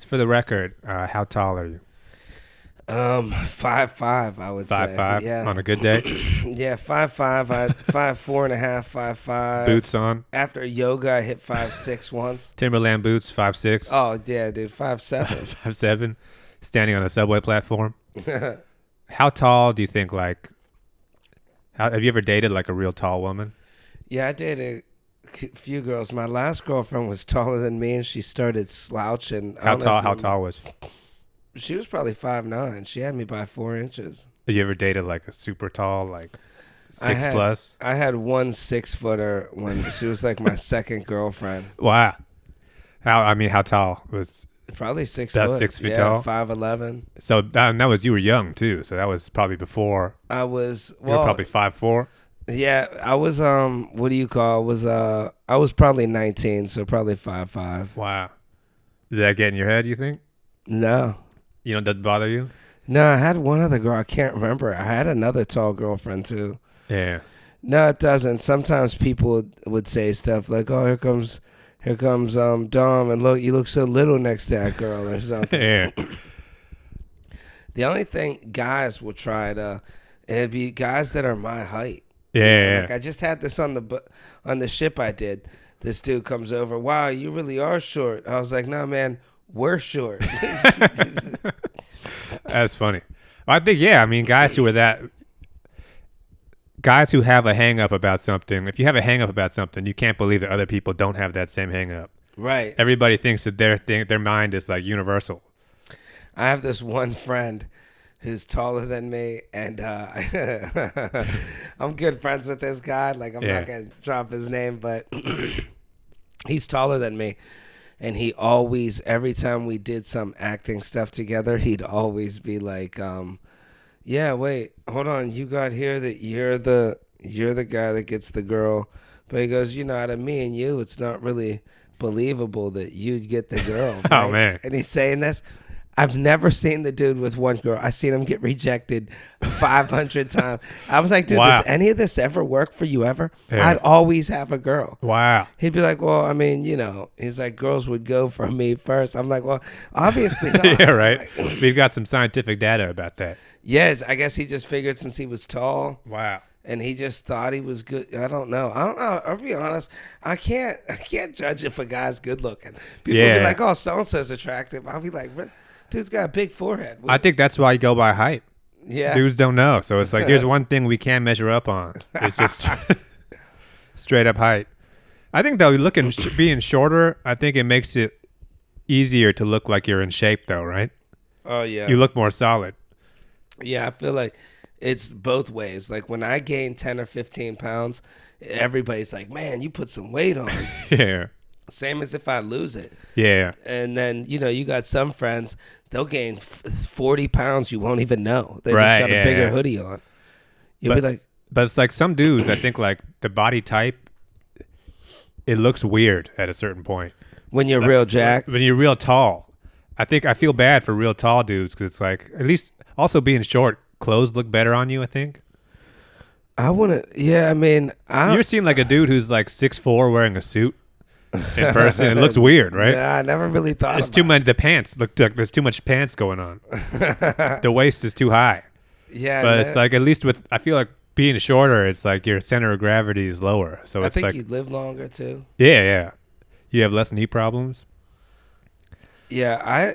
For the record, how tall are you? 5'5", I would say. 5'5" Yeah. on a good day. Yeah, 5'5". I 5'4.5", 5'5". Boots on. After yoga, I hit 5'6" once. Timberland boots, 5'6". Oh yeah, dude, 5'7". 5'7". Standing on a subway platform. How tall do you think? Have you ever dated like a real tall woman? Yeah, I dated a few girls. My last girlfriend was taller than me, and she started slouching. How tall was she? She was probably 5'9". She had me by 4 inches. Have you ever dated like a super tall, like 6 plus? I had one 6-footer when she was like my second girlfriend. Wow. How tall was? Probably 6 About foot. 6 feet yeah, tall? 5'11". So that was, you were young too. So that was probably before. I was You were probably 5'4". Yeah, I was what do you call? I was probably 19, so probably 5'5". Wow. Did that get in your head, you think? No. Doesn't bother you? No, I had one other girl. I can't remember. I had another tall girlfriend too. Yeah. No, it doesn't. Sometimes people would say stuff like, "Oh, here comes Dom, and look, you look so little next to that girl," or something. Yeah. The only thing guys will try to, it'd be guys that are my height. Yeah. Like I just had this on the ship I did. This dude comes over. Wow, you really are short. I was like, no, man, we're short. That's funny. I think, guys who have a hang up about something, if you have a hang up about something, you can't believe that other people don't have that same hang up. Right. Everybody thinks that their mind is like universal. I have this one friend who's taller than me, and I'm good friends with this guy. Like, I'm not going to drop his name, but he's taller than me. And he always, every time we did some acting stuff together, he'd always be like, yeah, wait, hold on. You got here that you're the guy that gets the girl. But he goes, out of me and you, it's not really believable that you'd get the girl. Right? Oh, man. And he's saying this. I've never seen the dude with one girl. I seen him get rejected 500 times. I was like, dude, wow. Does any of this ever work for you ever? Yeah. I'd always have a girl. Wow. He'd be like, well, he's like, girls would go for me first. I'm like, well, obviously not. Yeah, right. We've got some scientific data about that. Yes, I guess he just figured since he was tall. Wow. And he just thought he was good. I don't know. I'll be honest. I can't judge if a guy's good looking. People will be like, oh, so-and-so's attractive. I'll be like, dude's got a big forehead. I think that's why you go by height. Yeah. Dudes don't know. So it's like, here's one thing we can measure up on. It's just straight up height. I think, though, being shorter, I think it makes it easier to look like you're in shape, though, right? Oh, yeah. You look more solid. Yeah, I feel like it's both ways. Like when I gain 10 or 15 pounds, everybody's like, man, you put some weight on. Yeah. Same as if I lose it. Yeah. And then, you got some friends, they'll gain 40 pounds. You won't even know. They right, just got a bigger hoodie on. You'll be like. But it's like some dudes, I think like the body type, it looks weird at a certain point. When you're real jacked. When you're real tall. I feel bad for real tall dudes because it's like, at least also being short, clothes look better on you, I think. You're seeing like a dude who's like 6'4" wearing a suit. In person, it looks weird, right? Yeah, I never really thought. It's too much. The pants look like there's too much pants going on. The waist is too high. Yeah, but it's like at least I feel like being shorter, it's like your center of gravity is lower. So I think you live longer too. Yeah. You have less knee problems. Yeah,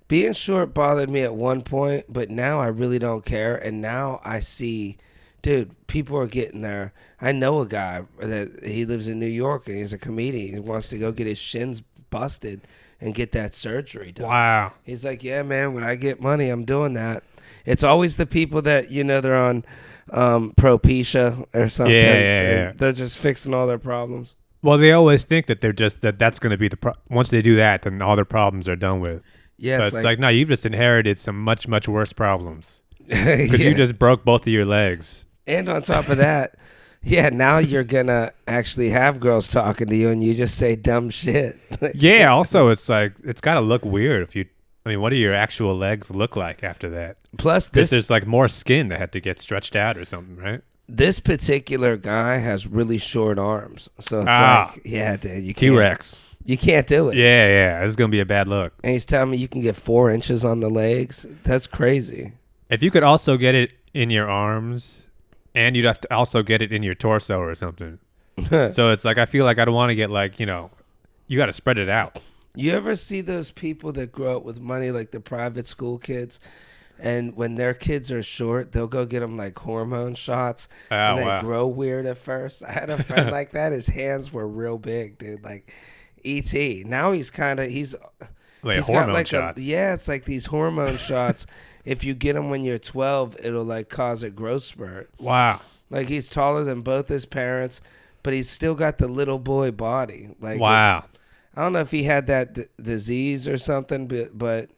being short bothered me at one point, but now I really don't care. And now I see. Dude, people are getting there. I know a guy that he lives in New York and he's a comedian. He wants to go get his shins busted and get that surgery done. Wow. He's like, yeah, man, when I get money, I'm doing that. It's always the people that, they're on Propecia or something. Yeah. They're just fixing all their problems. Well, they always think that they're just, that's going to be once they do that, then all their problems are done with. Yeah. But it's like, no, you've just inherited some much, much worse problems. Because you just broke both of your legs. And on top of that, now you're going to actually have girls talking to you and you just say dumb shit. Yeah, also it's like, it's got to look weird what do your actual legs look like after that? Plus there's like more skin that had to get stretched out or something, right? This particular guy has really short arms. So it's like, yeah, dude, you can't. T-Rex. You can't do it. Yeah. It's gonna be a bad look. And he's telling me you can get 4 inches on the legs. That's crazy. If you could also get it in your arms, and you'd have to also get it in your torso or something. So it's like I feel like I don't want to get like you got to spread it out. You ever see those people that grow up with money, like the private school kids? And when their kids are short, they'll go get them like hormone shots. And they grow weird at first. I had a friend like that. His hands were real big, dude. Like E.T. Now he's he's hormone got like shots. it's like these hormone shots. If you get them when you're 12, it'll like cause a growth spurt. Wow. Like he's taller than both his parents, but he's still got the little boy body. Like wow. I don't know if he had that disease or something, but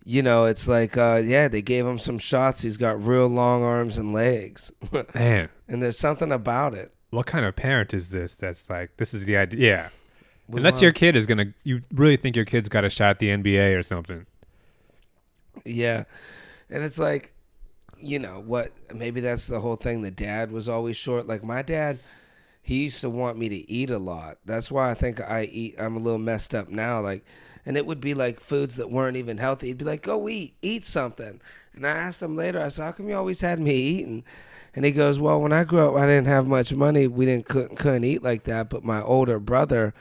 it's like, they gave him some shots. He's got real long arms and legs. Man. And there's something about it. What kind of parent is this that's like, this is the idea? Yeah. Unless your kid is you really think your kid's got a shot at the NBA or something. Yeah. And it's like, maybe that's the whole thing. The dad was always short. Like my dad, he used to want me to eat a lot. That's why I think I'm a little messed up now. Like, and it would be like foods that weren't even healthy. He'd be like, go eat something. And I asked him later, I said, how come you always had me eating? And he goes, well, when I grew up, I didn't have much money. We couldn't eat like that. But my older brother,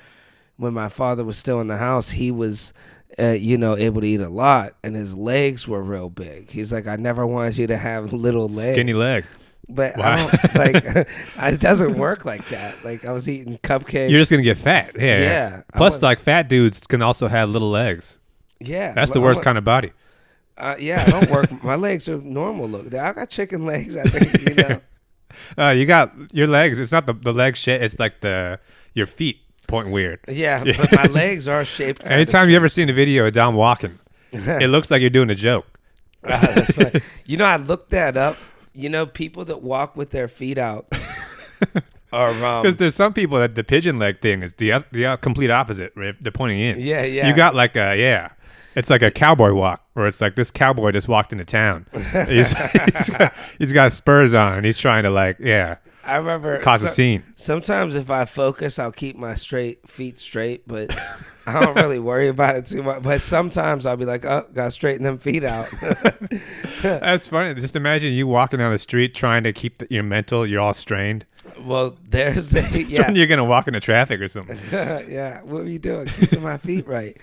when my father was still in the house, he was, able to eat a lot. And his legs were real big. He's like, I never wanted you to have little legs. Skinny legs. But wow. I don't like. It doesn't work like that. Like I was eating cupcakes. You're just gonna get fat. Yeah. Plus, like fat dudes can also have little legs. Yeah. That's the worst kind of body. I don't work. My legs are normal. Look, I got chicken legs. I think you got your legs. It's not the leg shape. It's like your feet point weird. Yeah, but my legs are shaped. Anytime you ever seen a video of Dom walking, it looks like you're doing a joke. That's funny. I looked that up. People that walk with their feet out are because there's some people that the pigeon leg thing is the complete opposite. Right? They're pointing in. Yeah. You got like it's like a cowboy walk, where it's like this cowboy just walked into town. He's got spurs on, and he's trying to I remember cause a scene. Sometimes if I focus, I'll keep my feet straight, but I don't really worry about it too much. But sometimes I'll be like, oh, gotta straighten them feet out. That's funny. Just imagine you walking down the street trying to keep your mental. You're all strained. Well, there's when you're gonna walk into traffic or something. Yeah. What are you doing? Keeping my feet right.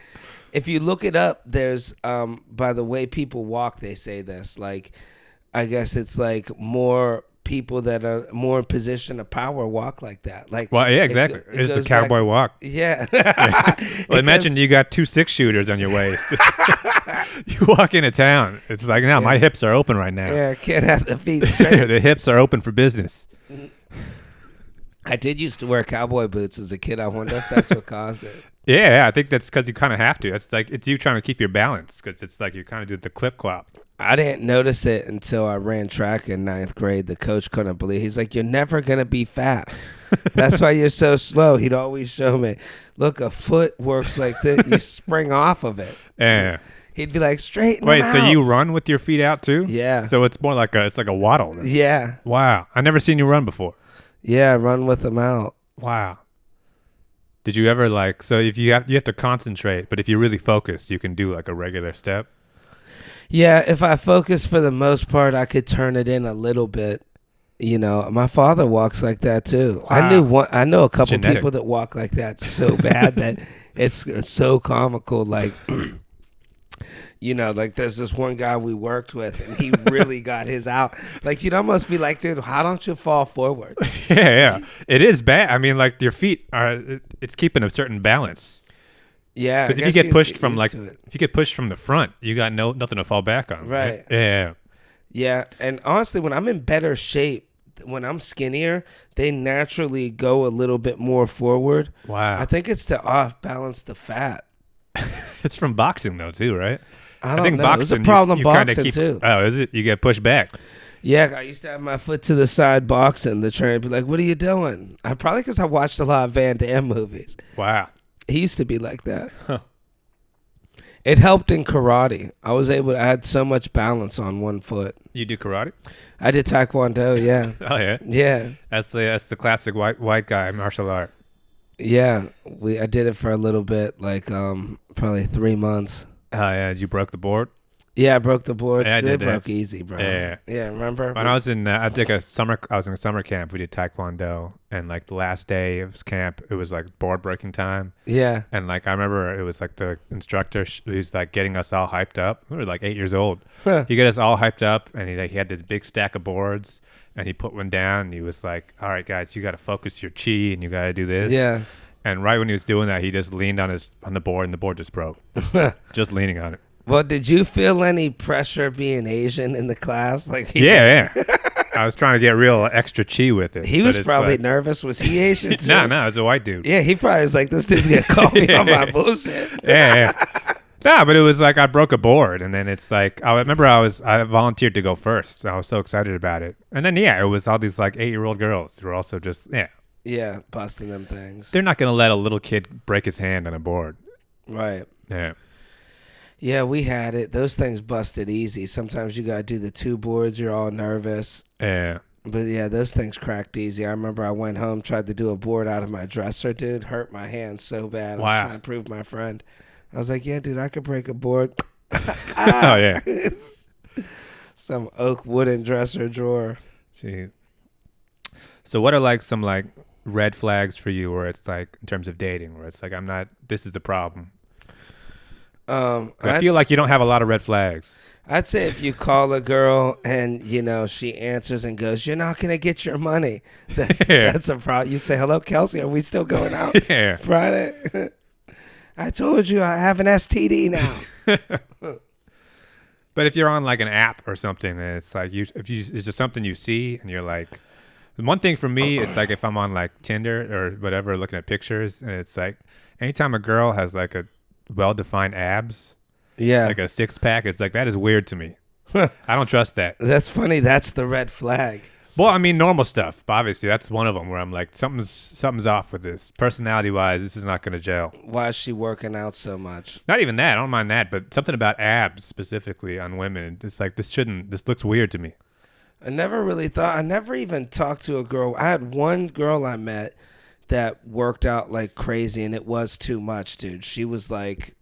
If you look it up, there's by the way people walk, they say this. Like, I guess it's like more people that are more in position of power walk like that. Like, well, yeah, exactly. It's the cowboy walk. Yeah. Well, imagine you got 2 6-shooters on your waist. You walk into town. It's like, no, my hips are open right now. Yeah, can't have the feet straight. The hips are open for business. I did used to wear cowboy boots as a kid. I wonder if that's what caused it. Yeah, I think that's because you kind of have to. It's like it's you trying to keep your balance because it's like you kind of do the clip clop. I didn't notice it until I ran track in 9th grade. The coach couldn't believe. He's like, "You're never gonna be fast. That's why you're so slow." He'd always show me, "Look, a foot works like this. You spring off of it." Yeah. He'd be like, "Straighten." Wait, them so out. you run with your feet out too? Yeah. So it's more like a waddle. Then. Yeah. Wow, I never seen you run before. Yeah, run with them out. Wow. Did you ever so if you have to concentrate, but if you're really focused, you can do like a regular step? Yeah, if I focus for the most part, I could turn it in a little bit. My father walks like that too. Wow. I know a couple people that walk like that so bad that it's so comical. Like, like there's this one guy we worked with, and he really got his out. Like, you'd almost be like, dude, how don't you fall forward? Yeah. It is bad. I mean, like your feet it's keeping a certain balance. Yeah. Because if you get pushed from if you get pushed from the front, you got nothing to fall back on. Right. Yeah. Yeah. And honestly, when I'm in better shape, when I'm skinnier, they naturally go a little bit more forward. Wow. I think it's to off balance the fat. It's from boxing though too, right? I think know. Boxing, it's a problem you boxing too. Oh, is it? You get pushed back. Yeah, I used to have my foot to the side boxing. The trainer would be like, "What are you doing?" Probably because I watched a lot of Van Damme movies. Wow. He used to be like that. Huh. It helped in karate. I was able to add so much balance on one foot. You do karate? I did taekwondo, yeah. Oh yeah. Yeah. That's the classic white guy martial art. Yeah, I did it for a little bit, like probably 3 months. Oh yeah, you broke the board. Yeah, I broke the boards. Yeah, I They did that. broke easy, bro. Yeah. Yeah, remember? When I was in, I did I was in a summer camp. We did taekwondo, and like the last day of camp, it was like board breaking time. Yeah. And like I remember, it was like the instructor who's like getting us all hyped up. We were like 8 years old. Huh. He got us all hyped up, and he had this big stack of boards, and he put one down, and he was like, "All right, guys, you got to focus your chi, and you got to do this." Yeah. And right when he was doing that, he just leaned on the board, and the board just broke. Just leaning on it. Well, did you feel any pressure being Asian in the class? Like, Yeah. I was trying to get real extra chi with it. he was probably nervous. Was he Asian too? No, it was a white dude. Yeah, he probably was like, this dude's gonna call me on my bullshit. Yeah. No, but it was like I broke a board, and then it's like I remember I volunteered to go first. So I was so excited about it, and then it was all these like 8-year-old girls who were also just Yeah, busting them things. They're not gonna let a little kid break his hand on a board. Right. Yeah. Yeah, we had it. Those things busted easy. Sometimes you gotta do the 2 boards. You're all nervous. Yeah. But yeah, those things cracked easy. I remember I went home, tried to do a board out of my dresser, dude. Hurt my hand so bad. I was trying to prove my friend. I was like, yeah, dude, I could break a board. Oh, yeah. Some oak wooden dresser drawer. Gee. So what are like some like red flags for you where it's like in terms of dating where it's like this is the problem? I feel like you don't have a lot of red flags. I'd say if you call a girl and, she answers and goes, you're not going to get your money. That's a problem. You say, hello, Kelsey, are we still going out Friday? I told you I have an STD now. But if you're on like an app or something, and it's like it's just something you see and you're like, one thing for me, it's like if I'm on like Tinder or whatever, looking at pictures, and it's like anytime a girl has like a well-defined abs, like a 6-pack, it's like that is weird to me. I don't trust that. That's funny. That's the red flag. Well, I mean, normal stuff. Obviously, that's one of them where I'm like, something's off with this. Personality-wise, this is not going to gel. Why is she working out so much? Not even that. I don't mind that, but something about abs specifically on women. It's like this looks weird to me. I never even talked to a girl. I had one girl I met that worked out like crazy, and it was too much, dude. She was like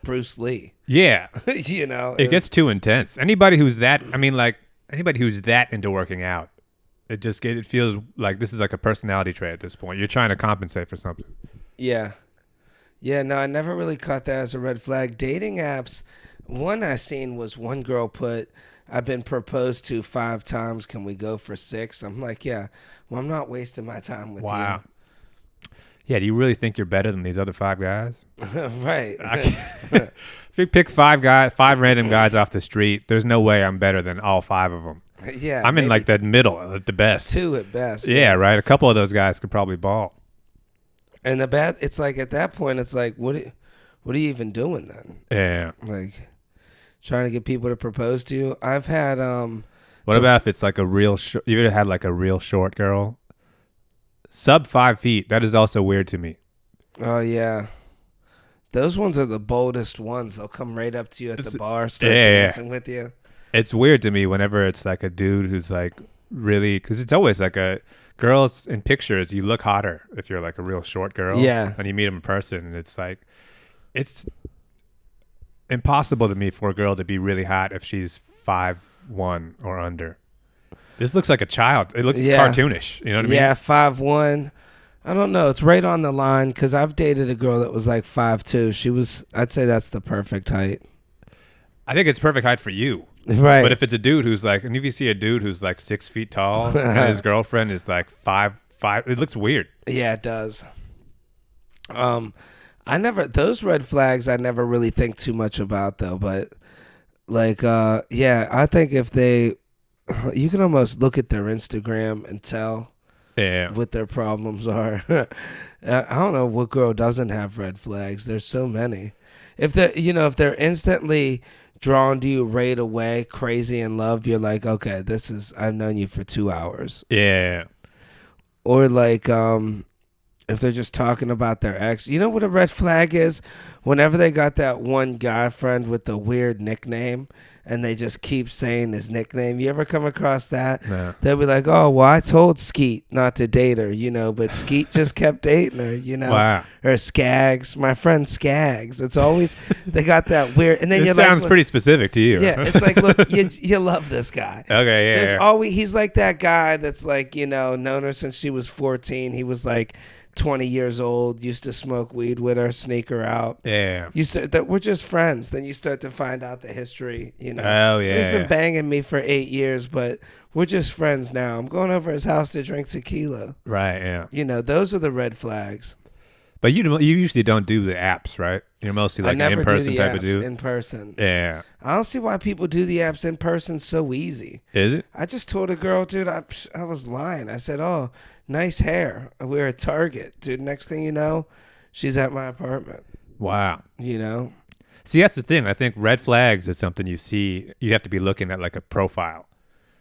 Bruce Lee. Yeah. It gets too intense. Anybody who's that into working out, it feels like this is like a personality trait at this point. You're trying to compensate for something. Yeah. Yeah, no, I never really caught that as a red flag. Dating apps, one I seen was one girl put, I've been proposed to 5 times. Can we go for 6? I'm like, yeah. Well, I'm not wasting my time with you. Wow. Yeah, do you really think you're better than these other 5 guys? Right. If you pick 5 random guys off the street, there's no way I'm better than all 5 of them. Yeah. I'm in like the middle at the best. 2 at best. Yeah, right. A couple of those guys could probably ball. And it's like at that point, it's like, what are you even doing then? Yeah. Like trying to get people to propose to you. I've had What about if it's like you ever had like a real short girl? Sub 5 feet. That is also weird to me. Oh yeah. Those ones are the boldest ones. They'll come right up to you at the bar, start dancing with you. It's weird to me whenever it's like a dude who's like really, because it's always like girls in pictures, you look hotter if you're like a real short girl. Yeah. And you meet them in person, and it's like, it's impossible to me for a girl to be really hot if she's 5'1" or under. This looks like a child. It looks cartoonish. You know what I mean? Yeah, 5'1". I don't know. It's right on the line because I've dated a girl that was like 5'2". I'd say that's the perfect height. I think it's perfect height for you. Right. But if it's a dude who's like, and if you see a dude who's like 6 feet tall and his girlfriend is like 5'5", it looks weird. Yeah, it does. Those red flags I never really think too much about though, but like, I think you can almost look at their Instagram and tell what their problems are. I don't know what girl doesn't have red flags. There's so many. If they're instantly drawn to you right away, crazy in love, you're like, okay, I've known you for 2 hours. Yeah. Or like, if they're just talking about their ex. You know what a red flag is? Whenever they got that one guy friend with the weird nickname and they just keep saying his nickname. You ever come across that? No. They'll be like, oh, well, I told Skeet not to date her, you know, but Skeet just kept dating her, you know. Wow. Or Skaggs, my friend Skaggs. It's always, they got that weird. And then It you're sounds like, pretty specific to you. yeah, it's like, look, you love this guy. Okay, yeah. There's always, he's like that guy that's like, you know, known her since she was 14. He was like 20 years old, used to smoke weed with her, sneak her out. Yeah. That we're just friends. Then you start to find out the history, you know. Oh, yeah. He's been yeah. banging me for 8 years, but we're just friends now. I'm going over his house to drink tequila. Right, yeah. You know, those are the red flags. But you usually don't do the apps, right? You're mostly like an in-person type of dude. In person. Yeah. I don't see why people do the apps in person so easy. Is it? I just told a girl, dude, I was lying. I said, oh, nice hair. We're at Target. Dude, next thing you know, she's at my apartment. Wow. You know? See, that's the thing. I think red flags is something you see. You have to be looking at like a profile.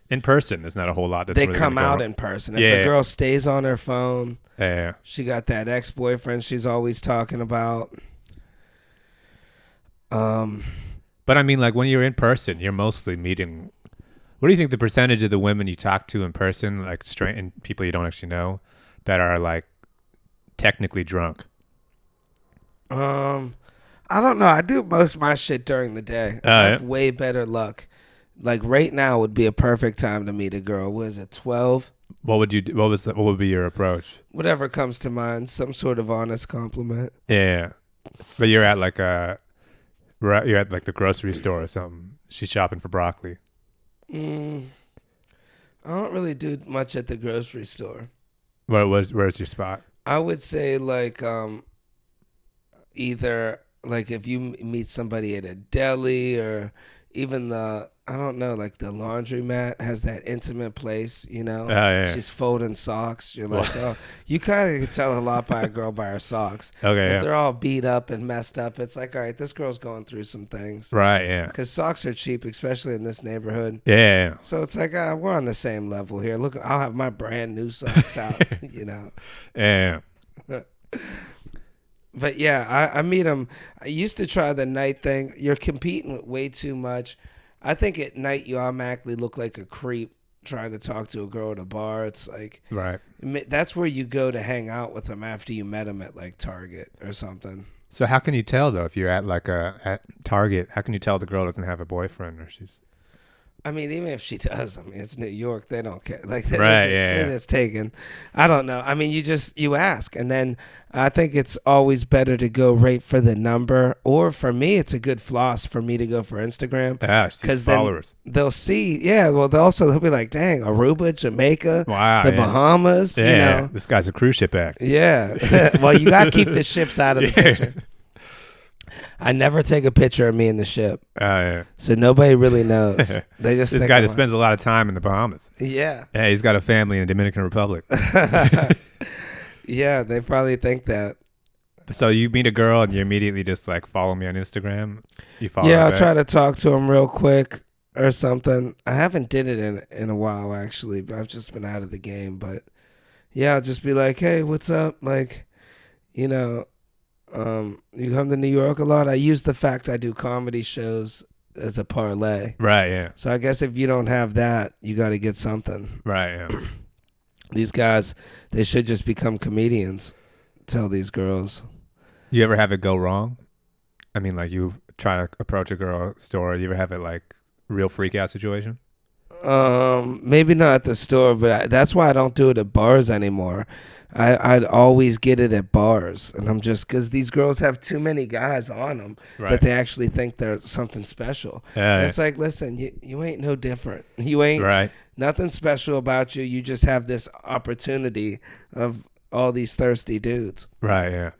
In person, there's not a whole lot. That's they really come gonna out go. in person. If the girl stays on her phone, Yeah. she got that ex-boyfriend she's always talking about. But I mean, like when you're in person, you're mostly meeting. What do you think the percentage of the women you talk to in person, like straight and people you don't actually know, that are like technically drunk? I don't know. I do most of my shit during the day. I have way better luck. Like right now would be a perfect time to meet a girl. What is it, 12? What would you do? What would be your approach? Whatever comes to mind, some sort of honest compliment. Yeah, but you're at like the grocery store or something. She's shopping for broccoli. I don't really do much at the grocery store. Where's your spot? I would say like either like if you meet somebody at a deli or even I don't know, like the laundromat has that intimate place, you know. Yeah. She's folding socks. You're like, oh, you kind of can tell a lot by a girl by her socks. Okay, if they're all beat up and messed up, it's like, all right, this girl's going through some things. Right, yeah. Because socks are cheap, especially in this neighborhood. Yeah. So it's like, we're on the same level here. Look, I'll have my brand new socks out, you know. Yeah. But yeah, I meet them. I used to try the night thing. You're competing with way too much. I think at night you automatically look like a creep trying to talk to a girl at a bar. It's like, right. That's where you go to hang out with them after you met them at like Target or something. So how can you tell though if you're at like at Target? How can you tell the girl doesn't have a boyfriend or she's? I mean, even if she does, I mean, it's New York. They don't care. Like, they're just taken. I don't know. I mean, you ask. And then I think it's always better to go right for the number. Or for me, it's a good floss for me to go for Instagram. Yeah, she's followers. They'll see. Yeah, well, they'll be like, dang, Aruba, Jamaica, the Bahamas. Yeah, you know? This guy's a cruise ship act. Yeah. Well, you got to keep the ships out of the picture. I never take a picture of me in the ship. Yeah. So nobody really knows. They just this guy just spends a lot of time in the Bahamas. Yeah. Yeah, he's got a family in the Dominican Republic. Yeah, they probably think that. So you meet a girl and you immediately just like follow me on Instagram? You follow Yeah, her I'll back? try to talk to him real quick or something. I haven't did it in a while actually, but I've just been out of the game. But yeah, I'll just be like, hey, what's up? Like, you know, you come to New York a lot. I use the fact I do comedy shows as a parlay. Right, yeah. So I guess if you don't have that, you got to get something. Right, yeah. These guys, they should just become comedians. Tell these girls. You ever have it go wrong? I mean, like you try to approach a girl at the store. You ever have it like real freak out situation? Maybe not at the store, but that's why I don't do it at bars anymore. I'd always get it at bars, and I'm just because these girls have too many guys on them that they actually think they're something special. Yeah, it's like, listen, you ain't no different. You ain't nothing special about you. You just have this opportunity of all these thirsty dudes. Right, yeah.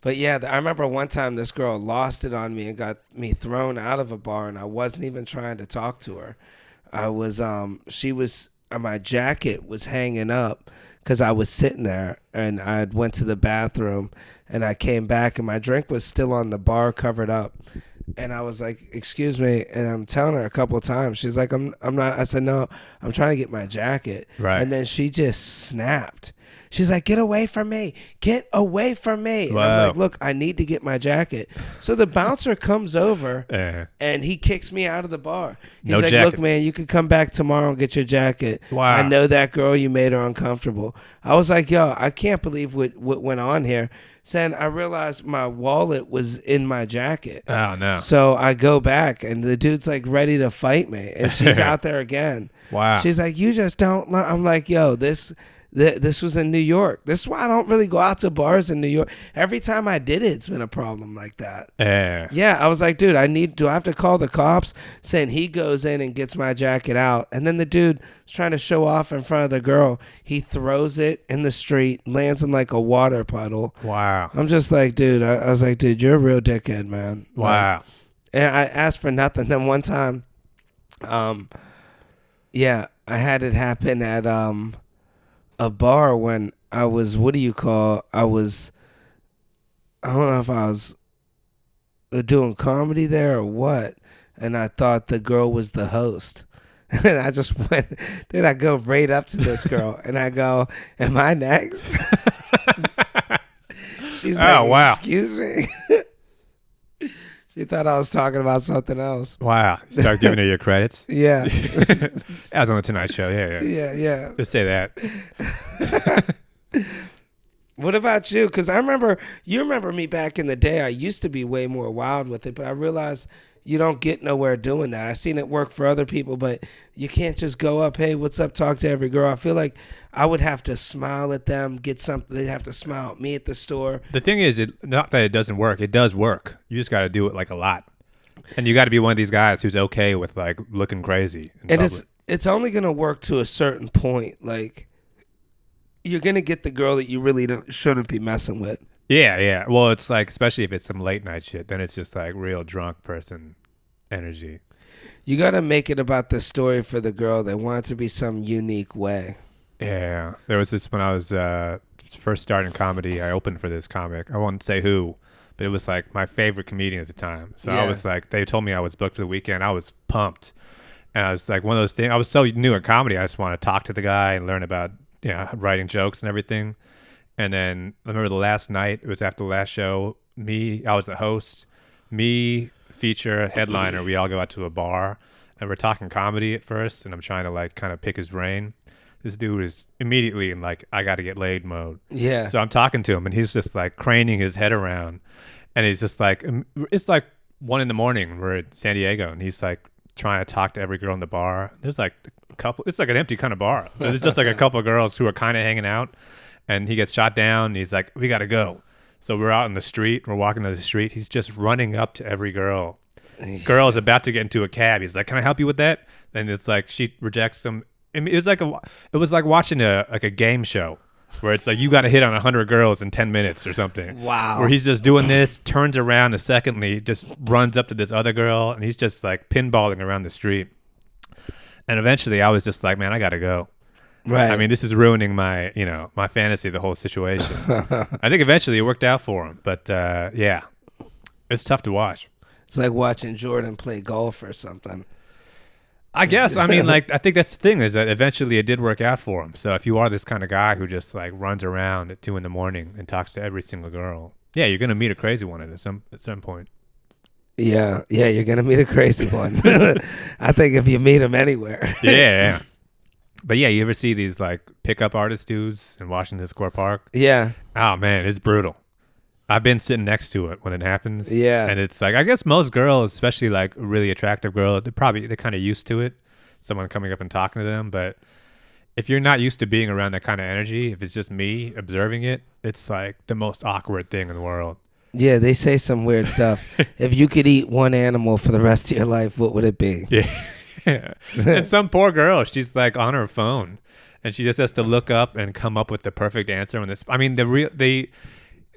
But yeah, I remember one time this girl lost it on me and got me thrown out of a bar, and I wasn't even trying to talk to her. I was, my jacket was hanging up because I was sitting there and I went to the bathroom and I came back and my drink was still on the bar covered up. And I was like, excuse me. And I'm telling her a couple of times. She's like, I'm not. I said, no, I'm trying to get my jacket. Right. And then she just snapped. She's like, get away from me. Get away from me. And I'm like, look, I need to get my jacket. So the bouncer comes over and he kicks me out of the bar. He's like, jacket. Look, man, you can come back tomorrow and get your jacket. Wow. I know that girl, you made her uncomfortable. I was like, yo, I can't believe what went on here. Then I realized my wallet was in my jacket. Oh, no. So I go back, and the dude's, like, ready to fight me. And she's out there again. Wow. She's like, you just don't learn. I'm like, yo, this was in New York. This is why I don't really go out to bars in New York. Every time I did it, it's been a problem like that. Yeah, I was like, dude, do I have to call the cops? Saying he goes in and gets my jacket out. And then the dude was trying to show off in front of the girl. He throws it in the street, lands in like a water puddle. Wow. I'm just like, dude, I was like, dude, you're a real dickhead, man. Wow. Like, and I asked for nothing. Then one time, yeah, I had it happen at a bar when I was, I don't know if I was doing comedy there or what, and I thought the girl was the host. And I just went, dude, I go right up to this girl and I go, am I next? She's like, oh, wow. Excuse me? She thought I was talking about something else. Wow. Start giving her your credits? Yeah. I was on the Tonight Show. Yeah. Just say that. What about you? Because you remember me back in the day. I used to be way more wild with it, but I realized you don't get nowhere doing that. I seen it work for other people, but you can't just go up, hey, what's up, talk to every girl. I feel like I would have to smile at them, get something. They'd have to smile at me at the store. The thing is, not that it doesn't work. It does work. You just got to do it like a lot. And you got to be one of these guys who's okay with like looking crazy in public. It's only going to work to a certain point. Like, you're going to get the girl that you really shouldn't be messing with. Yeah. Well, it's like, especially if it's some late night shit, then it's just like real drunk person energy. You got to make it about the story for the girl. They want it to be some unique way. Yeah. There was this when I was first starting comedy. I opened for this comic. I won't say who, but it was like my favorite comedian at the time. So I was like, they told me I was booked for the weekend. I was pumped. And I was like, one of those things. I was so new at comedy. I just want to talk to the guy and learn about, writing jokes and everything. And then I remember the last night, it was after the last show, I was the host, feature, headliner, we all go out to a bar and we're talking comedy at first and I'm trying to like kind of pick his brain. This dude is immediately in like, I got to get laid mode. Yeah. So I'm talking to him and he's just like craning his head around and he's just like, it's like 1 a.m. We're in San Diego and he's like trying to talk to every girl in the bar. There's like a couple, it's like an empty kind of bar. So there's just like a couple of girls who are kind of hanging out. And he gets shot down. And he's like, we got to go. So we're out in the street. We're walking to the street. He's just running up to every girl. Girl is about to get into a cab. He's like, can I help you with that? And it's like she rejects him. I mean, it was like watching a game show where it's like you got to hit on 100 girls in 10 minutes or something. Wow. Where he's just doing this, turns around a secondly, just runs up to this other girl, and he's just like pinballing around the street. And eventually I was just like, man, I got to go. Right. I mean, this is ruining my, my fantasy, the whole situation. I think eventually it worked out for him, but yeah, it's tough to watch. It's like watching Jordan play golf or something. I guess. I mean, like, I think that's the thing is that eventually it did work out for him. So if you are this kind of guy who just like runs around at 2 a.m. and talks to every single girl, yeah, you're gonna meet a crazy one at some point. Yeah, you're gonna meet a crazy one. I think if you meet him anywhere. Yeah. But yeah, you ever see these like pickup artist dudes in Washington Square Park? Yeah. Oh man, it's brutal. I've been sitting next to it when it happens. Yeah. And it's like, I guess most girls, especially like a really attractive girl, they're kind of used to it. Someone coming up and talking to them. But if you're not used to being around that kind of energy, if it's just me observing it, it's like the most awkward thing in the world. Yeah, they say some weird stuff. If you could eat one animal for the rest of your life, what would it be? Yeah. And some poor girl, she's like on her phone and she just has to look up and come up with the perfect answer on this. I mean,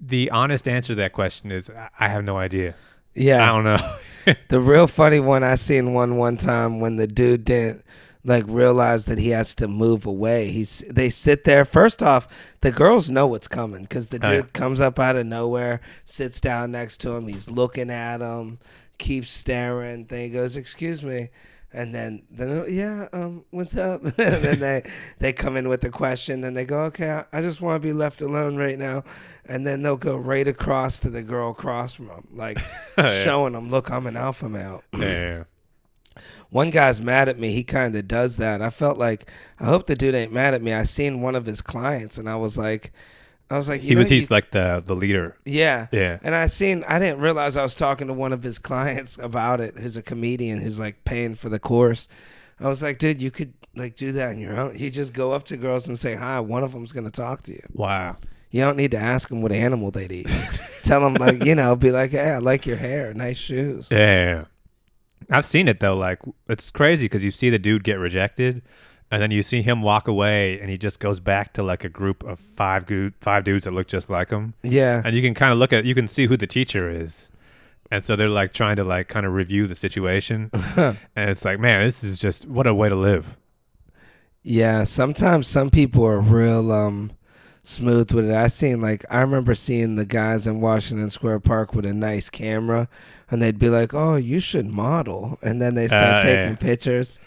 the honest answer to that question is I have no idea. Yeah. I don't know. The real funny one, I seen one time when the dude didn't like realize that he has to move away. They sit there. First off, the girls know what's coming because the dude comes up out of nowhere, sits down next to him. He's looking at him, keeps staring. Then he goes, "Excuse me." And then yeah, what's up? And then they come in with the question, and they go, okay, I just want to be left alone right now. And then they'll go right across to the girl across from them, like showing them, look, I'm an alpha male. Yeah. One guy's mad at me. He kind of does that. I felt like, I hope the dude ain't mad at me. I seen one of his clients, and I was like, he's like the leader. Yeah. Yeah. And I didn't realize I was talking to one of his clients about it, who's a comedian who's like paying for the course. I was like, dude, you could like do that on your own. You just go up to girls and say hi. One of them's going to talk to you. Wow. You don't need to ask them what animal they'd eat. Tell them, like, be like, hey, I like your hair. Nice shoes. Yeah. I've seen it though. Like, it's crazy because you see the dude get rejected, and then you see him walk away, and he just goes back to like a group of five dudes that look just like him. Yeah. And you can kind of you can see who the teacher is. And so they're like trying to like kind of review the situation. And it's like, man, this is just, what a way to live. Yeah. Sometimes some people are real smooth with it. I remember seeing the guys in Washington Square Park with a nice camera, and they'd be like, oh, you should model. And then they start taking pictures.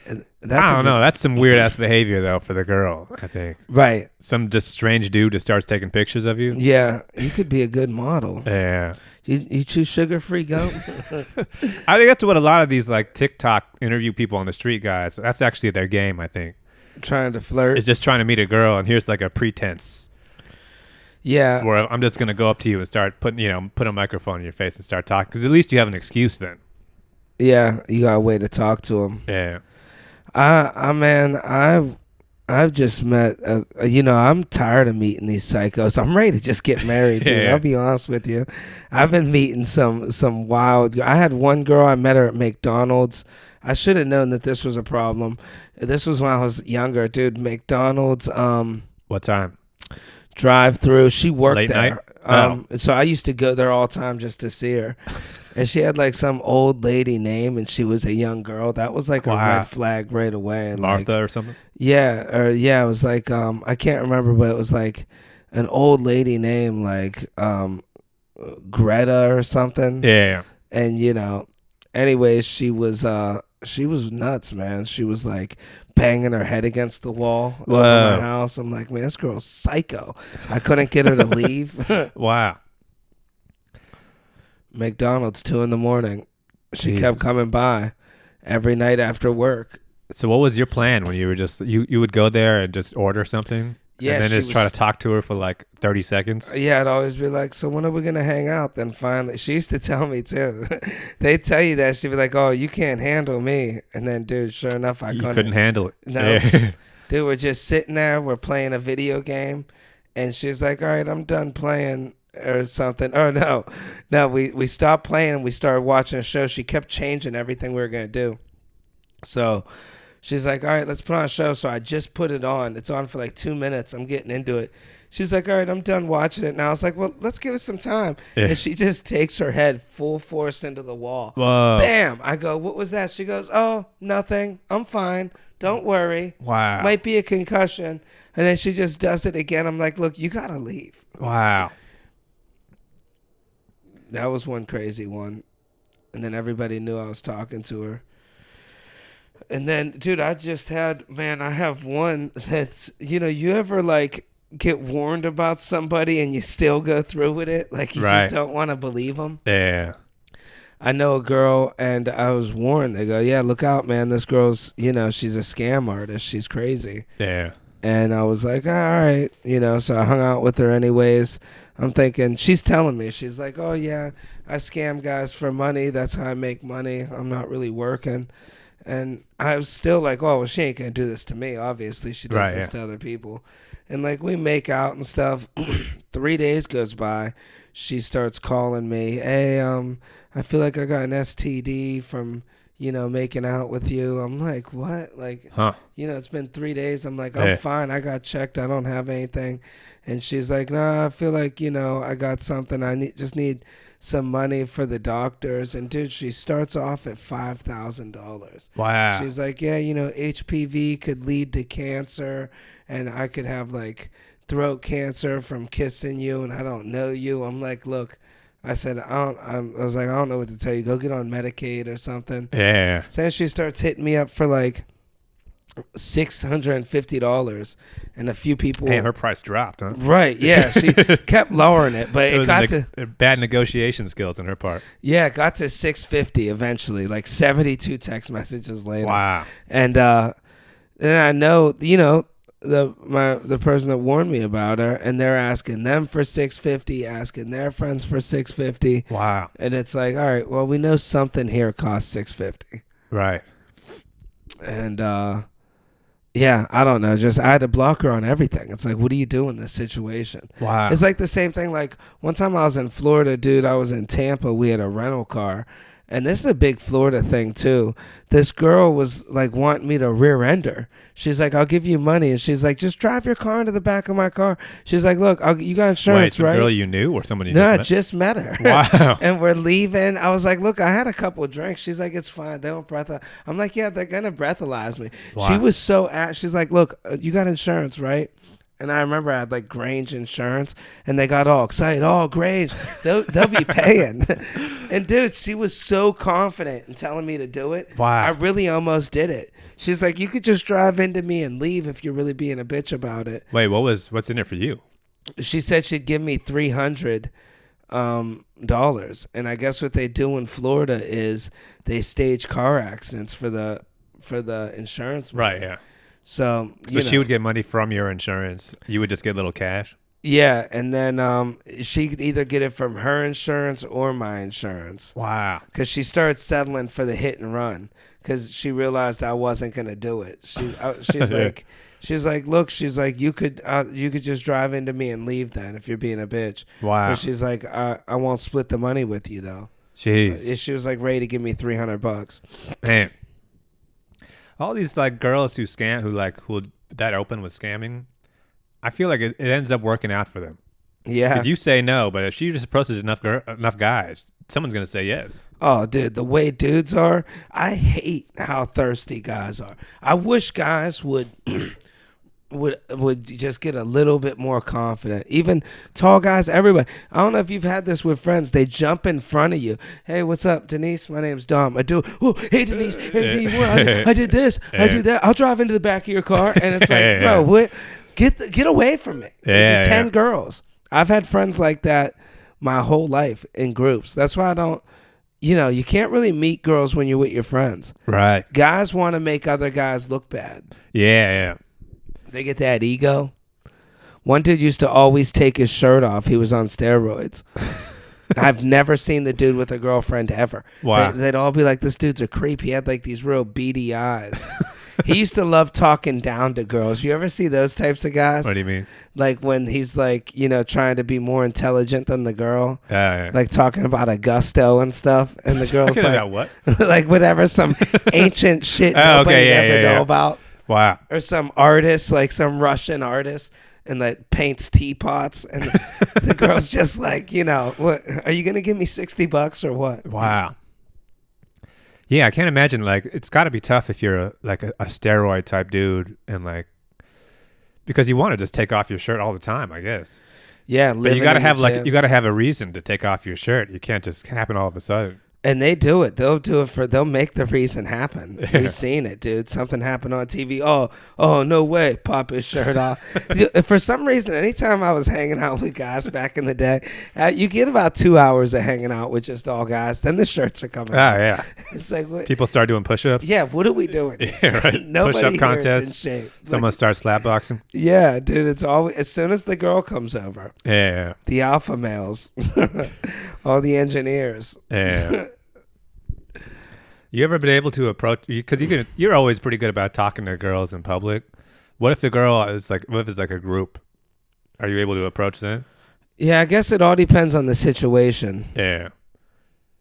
And I don't know. That's some weird ass behavior though for the girl, I think. Right. Some just strange dude just starts taking pictures of you. Yeah. You could be a good model. Yeah. You choose sugar-free gum? I think that's what a lot of these like TikTok interview people on the street guys, that's actually their game, I think. Trying to flirt. It's just trying to meet a girl, and here's like a pretense. Yeah. Where I'm just going to go up to you and start put a microphone in your face and start talking, because at least you have an excuse then. Yeah. You got a way to talk to them. Yeah. I've just met, I'm tired of meeting these psychos. I'm ready to just get married, dude. Yeah. I'll be honest with you. I've been meeting some wild. I had one girl, I met her at McDonald's. I should have known that this was a problem. This was when I was younger, dude. McDonald's. What time? Drive-through. She worked Late there. night? So I used to go there all the time just to see her. And she had like some old lady name, and she was a young girl. That was like a red flag right away. Martha or something? Yeah, it was like I can't remember, but it was like an old lady name, like Greta or something. Yeah. And anyways, she was nuts, man. She was like banging her head against the wall of my house. I'm like, man, this girl's psycho. I couldn't get her to leave. Wow. McDonald's 2 a.m. She Jesus. kept coming by every night after work. So what was your plan when you were just you would go there and just order something? Yeah, and then just try to talk to her for like 30 seconds? Yeah, I'd always be like, so when are we going to hang out? Then finally, she used to tell me too. They tell you that. She'd be like, oh, you can't handle me. And then, dude, sure enough, I couldn't handle it. No. Yeah. Dude, we're just sitting there. We're playing a video game. And she's like, all right, I'm done playing or something. Oh, no, we stopped playing and we started watching a show. She kept changing everything we were going to do. So she's like, all right, let's put on a show. So I just put it on. It's on for like 2 minutes. I'm getting into it. She's like, all right, I'm done watching it now. I was like, well, let's give it some time. Yeah. And she just takes her head full force into the wall. Whoa. Bam. I go, what was that? She goes, oh, nothing. I'm fine. Don't worry. Wow. Might be a concussion. And then she just does it again. I'm like, look, you got to leave. Wow. That was one crazy one. And then everybody knew I was talking to her. And then, dude, I have one that's, you ever like get warned about somebody and you still go through with it? Like you just don't want to believe them? Yeah. I know a girl and I was warned. They go, yeah, look out, man. This girl's, she's a scam artist. She's crazy. Yeah. And I was like, all right, so I hung out with her anyways. I'm thinking, she's telling me, she's like, oh, yeah, I scam guys for money. That's how I make money. I'm not really working. And I was still like, oh, well, she ain't going to do this to me. Obviously, she does this to other people. And, like, we make out and stuff. 3 days goes by. She starts calling me, hey, I feel like I got an STD from, making out with you. I'm like, what? Like, it's been 3 days. I'm like, I'm fine. I got checked. I don't have anything. And she's like, nah, I feel like, I got something. I just need some money for the doctors. And, dude, she starts off at $5,000. Wow. She's like, yeah, HPV could lead to cancer. And I could have, like, throat cancer from kissing you. And I don't know you. I'm like, look, I said, I was like, I don't know what to tell you. Go get on Medicaid or something. Yeah. So then she starts hitting me up for like $650, and a few people. Hey, her price dropped, huh? Right, yeah. She kept lowering it, but it got to bad negotiation skills on her part. Yeah, it got to $650 eventually, like 72 text messages later. Wow. And then I know, you know, the person that warned me about her, and they're asking them for $650, asking their friends for $650. Wow. And it's like, all right, well, we know something here costs $650. Right. And yeah, I don't know. Just I had to block her on everything. It's like, what do you do in this situation? Wow. It's like the same thing. Like one time I was in Florida, dude. I was in Tampa. We had a rental car, and this is a big Florida thing too. This girl was like wanting me to rear end her. She's like, I'll give you money, and she's like, just drive your car into the back of my car. She's like, look, you got insurance, Wait, right? Girl you knew or somebody? No, I met? just met her. Wow. And we're leaving. I was like, look, I had a couple of drinks. She's like, it's fine. They don't breathalyze. I'm like, yeah, they're gonna breathalyze me. Wow. She was so she's like, look, you got insurance, right? And I remember I had like Grange insurance, and they got all excited. Oh, Grange, they'll be paying. And dude, she was so confident in telling me to do it. Wow. I really almost did it. She's like, you could just drive into me and leave if you're really being a bitch about it. Wait, what's in it for you? She said she'd give me $300, and I guess what they do in Florida is they stage car accidents for the insurance money. Right. Yeah. So she would get money from your insurance. You would just get a little cash. Yeah, and then she could either get it from her insurance or my insurance. Wow. Because she started settling for the hit and run because she realized I wasn't gonna do it. She's like, look, she's like, you could just drive into me and leave then if you're being a bitch. Wow. But she's like, I won't split the money with you though. Jeez. She was like ready to give me $300. Man. All these like girls who that open with scamming, I feel like it ends up working out for them. Yeah. If you say no, but if she just approaches enough guys, someone's gonna say yes. Oh, dude, the way dudes are, I hate how thirsty guys are. I wish guys would just get a little bit more confident. Even tall guys, everybody. I don't know if you've had this with friends. They jump in front of you. Hey, what's up, Denise? My name's Dom. I do. Oh, hey, Denise. Hey, I did this. I do that. I'll drive into the back of your car. And it's like, bro, what? Get away from me. Yeah, 10 girls. I've had friends like that my whole life in groups. That's why I don't. You can't really meet girls when you're with your friends. Right. Guys want to make other guys look bad. Yeah. They get that ego. One dude used to always take his shirt off. He was on steroids. I've never seen the dude with a girlfriend ever. Wow. They'd all be like, this dude's a creep. He had like these real beady eyes. He used to love talking down to girls. You ever see those types of guys? What do you mean? Like when he's like, trying to be more intelligent than the girl. Yeah. Like talking about a gusto and stuff. And the girl's like, about what? like whatever, some ancient shit nobody ever know about. Wow. Or some artist, like some Russian artist, and like paints teapots, and the girl's just like, what? Are you gonna give me $60 or what? Wow. Yeah, I can't imagine. Like, it's got to be tough if you're a steroid type dude, and like, because you want to just take off your shirt all the time, I guess. Yeah, but you got to have a reason to take off your shirt. You can't just happen all of a sudden. And they do it. They'll make the reason happen. Yeah. We've seen it, dude. Something happened on TV. Oh, no way. Pop his shirt off. For some reason, anytime I was hanging out with guys back in the day, you get about 2 hours of hanging out with just all guys. Then the shirts are coming out. Yeah. It's like, people start doing push-ups. Yeah, what are we doing? Yeah, right. Nobody push-up contest. In shape. Someone starts slapboxing. Yeah, dude. It's always as soon as the girl comes over. Yeah. The alpha males, all the engineers. Yeah. You ever been able to approach? Because you're always pretty good about talking to girls in public. What if the girl is like? What if it's like a group? Are you able to approach them? Yeah, I guess it all depends on the situation. Yeah.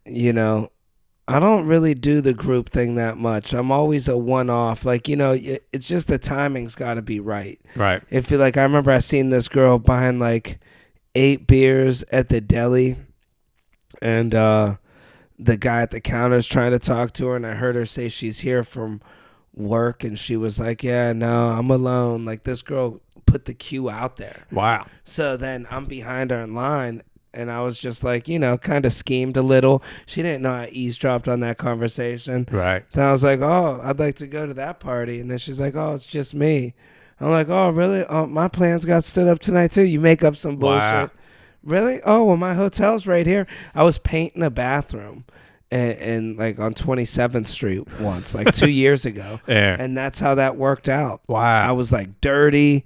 I don't really do the group thing that much. I'm always a one-off. Like, it's just the timing's got to be right. Right. If you like, I remember I seen this girl buying like 8 beers at the deli, and the guy at the counter is trying to talk to her, and I heard her say she's here from work, and she was like, yeah, no, I'm alone. Like, this girl put the cue out there. Wow. So then I'm behind her in line, And I was just like, kind of schemed a little. She didn't know I eavesdropped on that conversation. Right. Then I was like, oh, I'd like to go to that party. And then she's like, oh, it's just me. I'm like, oh, really? Oh, my plans got stood up tonight, too. You make up some bullshit. Wow. Really? Oh, well, my hotel's right here. I was painting a bathroom and like on 27th Street once, like 2 years ago. Yeah. And that's how that worked out. Wow. I was like dirty.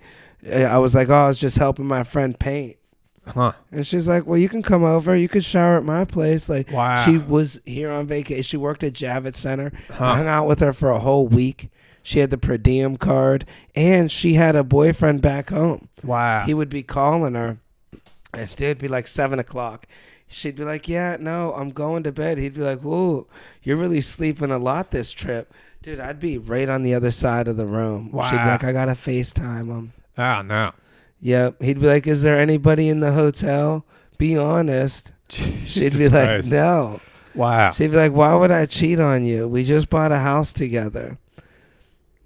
I was like, oh, I was just helping my friend paint. Huh. And she's like, well, you can come over. You could shower at my place. Like, Wow. she was here on vacation. She worked at Javits Center. Huh. I hung out with her for a whole week. She had the per diem card, and she had a boyfriend back home. Wow. He would be calling her, and it'd be like 7 o'clock. She'd be like, yeah, no, I'm going to bed. He'd be like, whoa, you're really sleeping a lot this trip. Dude, I'd be right on the other side of the room. Wow. She'd be like, I got to FaceTime him. Oh, no. Yep. He'd be like, is there anybody in the hotel? Be honest. She'd be like, Christ. no. Wow. She'd be like, why would I cheat on you? We just bought a house together.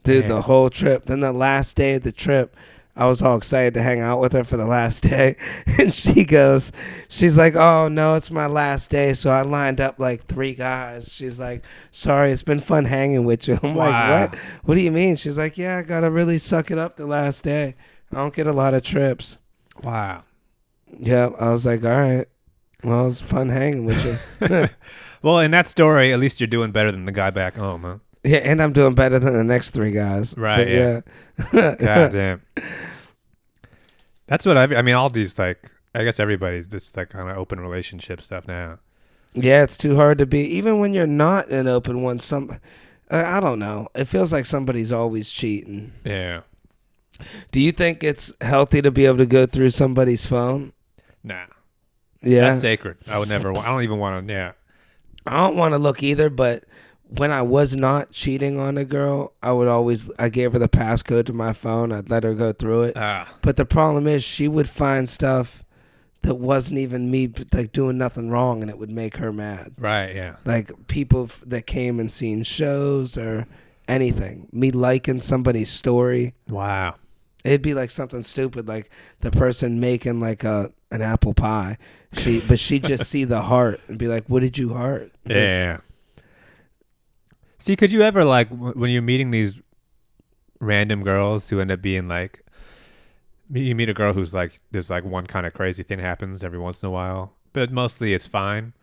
Dude, Man. the whole trip. Then the last day of the trip, I was all excited to hang out with her for the last day. And she's like, oh, no, it's my last day. So I lined up like 3 guys. She's like, sorry, it's been fun hanging with you. I'm Wow. like, what? What do you mean? She's like, yeah, I got to really suck it up the last day. I don't get a lot of trips. Wow. Yep. I was like, all right. Well, it was fun hanging with you. Well, in that story, at least you're doing better than the guy back home, huh? Yeah, and I'm doing better than the next 3 guys. Right, But yeah. God damn. That's what I mean, all these, like, I guess everybody, this, like, kind of open relationship stuff now. Yeah, it's too hard to be. Even when you're not an open one, I don't know. It feels like somebody's always cheating. Yeah. Do you think it's healthy to be able to go through somebody's phone? Nah. Yeah. That's sacred. I would never, I don't even want to, yeah. I don't want to look either, but when I was not cheating on a girl, I gave her the passcode to my phone. I'd let her go through it. But the problem is she would find stuff that wasn't even me, like doing nothing wrong, and it would make her mad. Right, yeah. Like people that came and seen shows or anything. Me liking somebody's story. Wow. It'd be like something stupid, like the person making like an apple pie. But she'd just see the heart and be like, what did you heart? Yeah. See, could you ever, like, when you're meeting these random girls who end up being like, you meet a girl who's like, there's like one kind of crazy thing happens every once in a while, but mostly it's fine.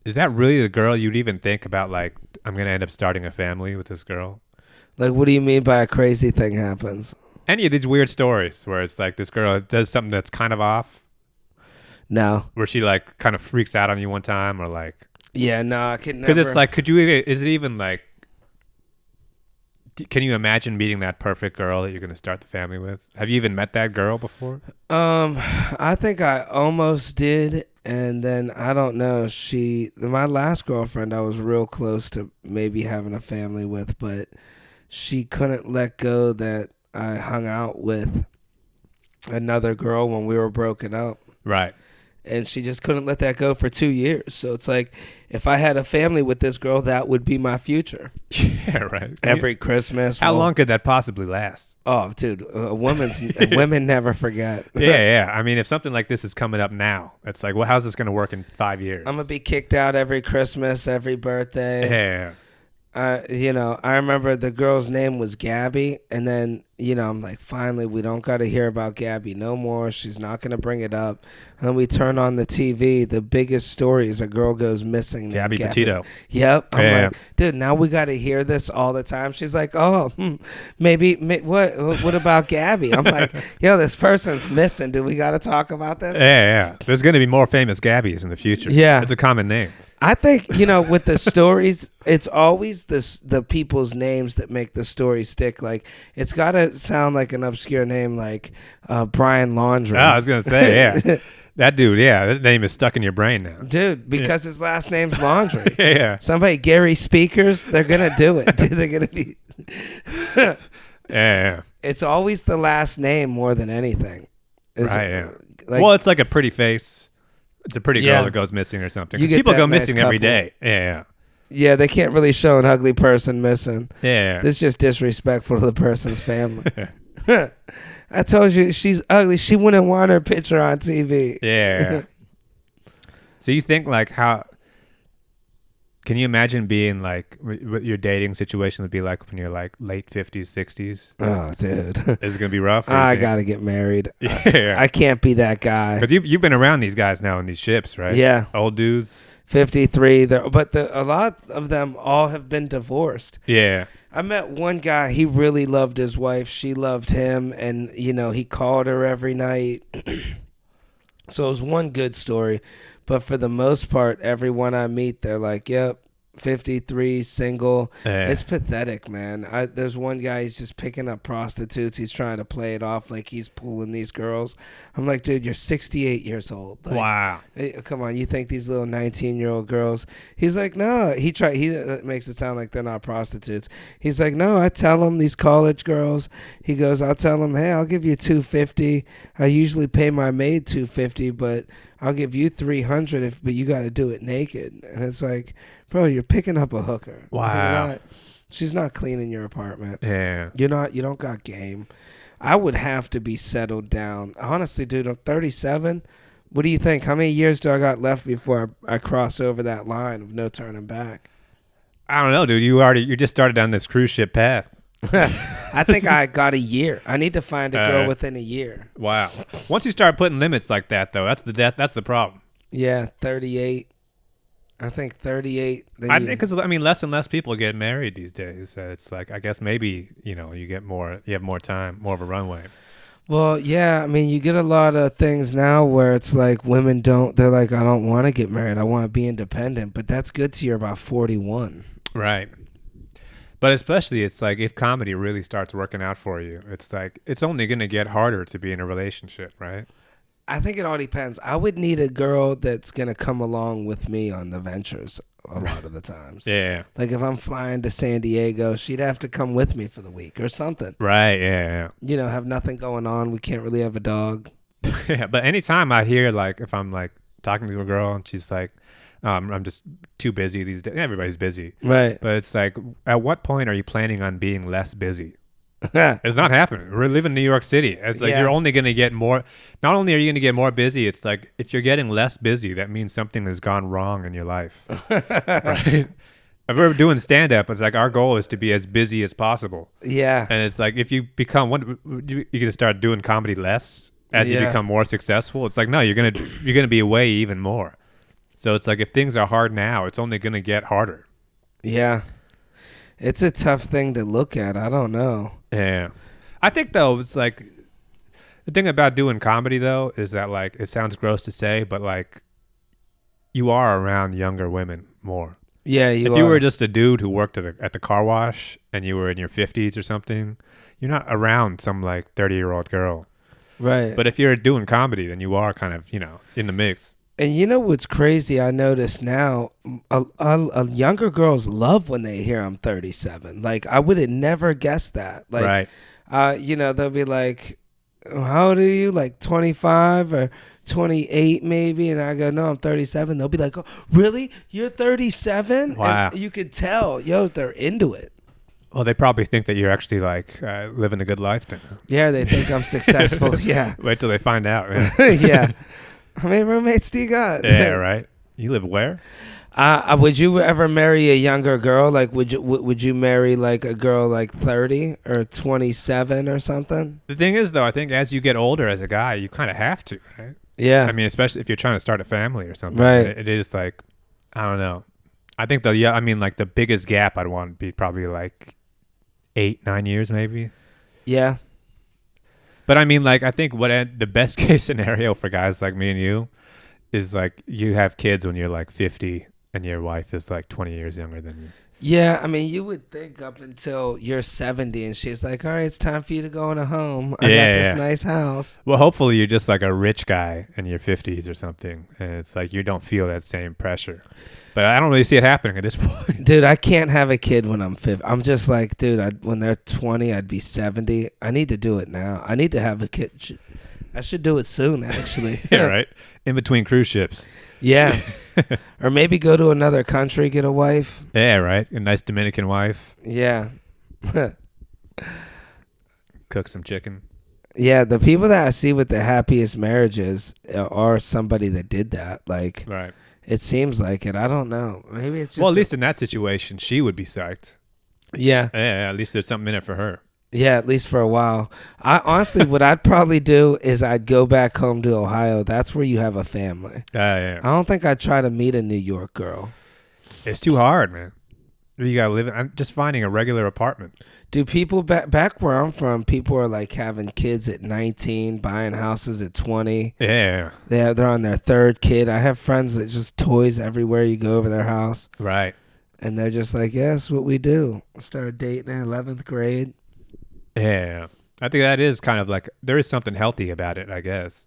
Is that really the girl you'd even think about, like, I'm going to end up starting a family with this girl? Like, what do you mean by a crazy thing happens? Any of these weird stories where it's like this girl does something that's kind of off? No. Where she, like, kind of freaks out on you one time, or like... Yeah, no, I could never... Because it's like, is it even like... Can you imagine meeting that perfect girl that you're going to start the family with? Have you even met that girl before? I think I almost did, and then I don't know. My last girlfriend, I was real close to maybe having a family with, but she couldn't let go that I hung out with another girl when we were broken up. Right. And she just couldn't let that go for 2 years. So it's like, if I had a family with this girl, that would be my future. Yeah, right. Every Christmas. How long could that possibly last? Oh, dude, women never forget. Yeah. I mean, if something like this is coming up now, it's like, well, how's this going to work in 5 years? I'm going to be kicked out every Christmas, every birthday. Yeah. I remember the girl's name was Gabby, and then, I'm like, finally, we don't got to hear about Gabby no more. She's not going to bring it up. And then we turn on the TV. The biggest story is a girl goes missing. Gabby Petito. Yep. I'm like, dude, now we got to hear this all the time. She's like, oh, maybe what about Gabby? I'm like, this person's missing. Do we got to talk about this? Yeah. There's going to be more famous Gabbies in the future. Yeah. It's a common name. I think, with the stories, it's always the people's names that make the story stick. Like, it's got to sound like an obscure name like Brian Laundrie. Oh, I was going to say, yeah. That dude, that name is stuck in your brain now. Dude, because his last name's Laundrie. Yeah. Somebody, Gary Speakers, they're going to do it. Dude, they're going to be... Yeah. It's always the last name more than anything. Well, it's like a pretty face. It's a pretty girl that goes missing or something. Because people go missing every day. Yeah. Yeah, they can't really show an ugly person missing. Yeah. This is just disrespectful to the person's family. I told you she's ugly. She wouldn't want her picture on TV. Yeah. So you think like how? Can you imagine being like what your dating situation would be like when you're like late 50s, 60s? Oh, dude. Is it gonna be rough? I gotta get married. Yeah. I can't be that guy. Because you've been around these guys now in these ships, right? Yeah. Old dudes. 53. But a lot of them all have been divorced. Yeah. I met one guy. He really loved his wife. She loved him, and he called her every night. So it was one good story. But for the most part, everyone I meet, they're like, yep, 53, single. It's pathetic, man. There's one guy, he's just picking up prostitutes. He's trying to play it off like he's pulling these girls. I'm like, dude, you're 68 years old. Like, wow. Hey, come on, you think these little 19-year-old girls? He's like, no. He makes it sound like they're not prostitutes. He's like, no, I tell them, these college girls. He goes, I'll tell them, hey, I'll give you $250. I usually pay my maid $250, but I'll give you $300 but you got to do it naked. And it's like, bro, you're picking up a hooker. Wow. She's not cleaning your apartment. Yeah. You don't got game. I would have to be settled down. Honestly, dude, I'm 37. What do you think? How many years do I got left before I cross over that line of no turning back? I don't know, dude. You just started down this cruise ship path. I think I got a year. I need to find a girl within a year. Wow. Once you start putting limits like that, though, that's the problem. Yeah, 38. I think 38. I think because less and less people get married these days. It's like I guess maybe you have more time, more of a runway. Well, yeah. I mean, you get a lot of things now where it's like women they're like, I don't want to get married. I want to be independent. But that's good till you're about 41. Right. But especially, it's like if comedy really starts working out for you, it's like it's only going to get harder to be in a relationship, right? I think it all depends. I would need a girl that's going to come along with me on the ventures a lot of the times. Yeah. Like if I'm flying to San Diego, she'd have to come with me for the week or something. Right, yeah. Have nothing going on. We can't really have a dog. Yeah, but anytime I hear, like, if I'm, like, talking to a girl and she's like, I'm just too busy these days. Everybody's busy. Right. But it's like, at what point are you planning on being less busy? It's not happening. We live in New York City. It's like you're only going to get more. Not only are you going to get more busy, it's like if you're getting less busy, that means something has gone wrong in your life. Right? If we're doing stand-up, it's like our goal is to be as busy as possible. Yeah. And it's like if you become you're going to start doing comedy less as you become more successful. It's like, no, you're going to be away even more. So it's like if things are hard now, it's only going to get harder. Yeah. It's a tough thing to look at. I don't know. Yeah. I think, though, it's like the thing about doing comedy, though, is that, like, it sounds gross to say, but, like, you are around younger women more. Yeah, if you were just a dude who worked at the car wash and you were in your 50s or something, you're not around some, like, 30-year-old girl. Right. But if you're doing comedy, then you are kind of, in the mix. And you know what's crazy? I notice now, younger girls love when they hear I'm 37. Like, I would have never guessed that. Like, right. They'll be like, how old are you? Like 25 or 28 maybe? And I go, no, I'm 37. They'll be like, oh, really? You're 37? Wow. And you could tell, they're into it. Well, they probably think that you're actually, like, living a good life then. Yeah, they think I'm successful. Yeah. Wait till they find out. Yeah. How many roommates do you got? Yeah, right. You live where? Would you ever marry a younger girl? Like, would you marry like a girl like 30 or 27 or something? The thing is, though, I think as you get older as a guy, you kind of have to, right? Yeah. I mean, especially if you're trying to start a family or something. Right. It is like, I don't know. I think like the biggest gap I'd want to be probably like 8-9 years maybe. Yeah. But I mean, like, I think the best case scenario for guys like me and you is like you have kids when you're like 50 and your wife is like 20 years younger than you. Yeah, I mean, you would think up until you're 70 and she's like, all right, it's time for you to go in a home. I got this nice house. Well, hopefully you're just like a rich guy in your 50s or something. And it's like you don't feel that same pressure. But I don't really see it happening at this point. Dude, I can't have a kid when I'm 50. I'm just like, dude, when they're 20, I'd be 70. I need to do it now. I need to have a kid. I should do it soon, actually. Yeah, right? In between cruise ships. Yeah. Or maybe go to another country, get a wife. Yeah, right? A nice Dominican wife. Yeah. Cook some chicken. Yeah, the people that I see with the happiest marriages are somebody that did that. Like, right. It seems like it. I don't know. Maybe it's just Well, at least in that situation, she would be psyched. Yeah. Yeah, at least there's something in it for her. Yeah, at least for a while. I honestly, what I'd probably do is I'd go back home to Ohio. That's where you have a family. Yeah. I don't think I'd try to meet a New York girl. It's too hard, man. You gotta live. I'm just finding a regular apartment. Do people back where I'm from? People are like having kids at 19, buying houses at 20. Yeah. They're on their third kid. I have friends that just toys everywhere you go over their house. Right. And they're just like, yeah, that's what we do. Started dating in 11th grade. Yeah. I think that is kind of like, there is something healthy about it, I guess.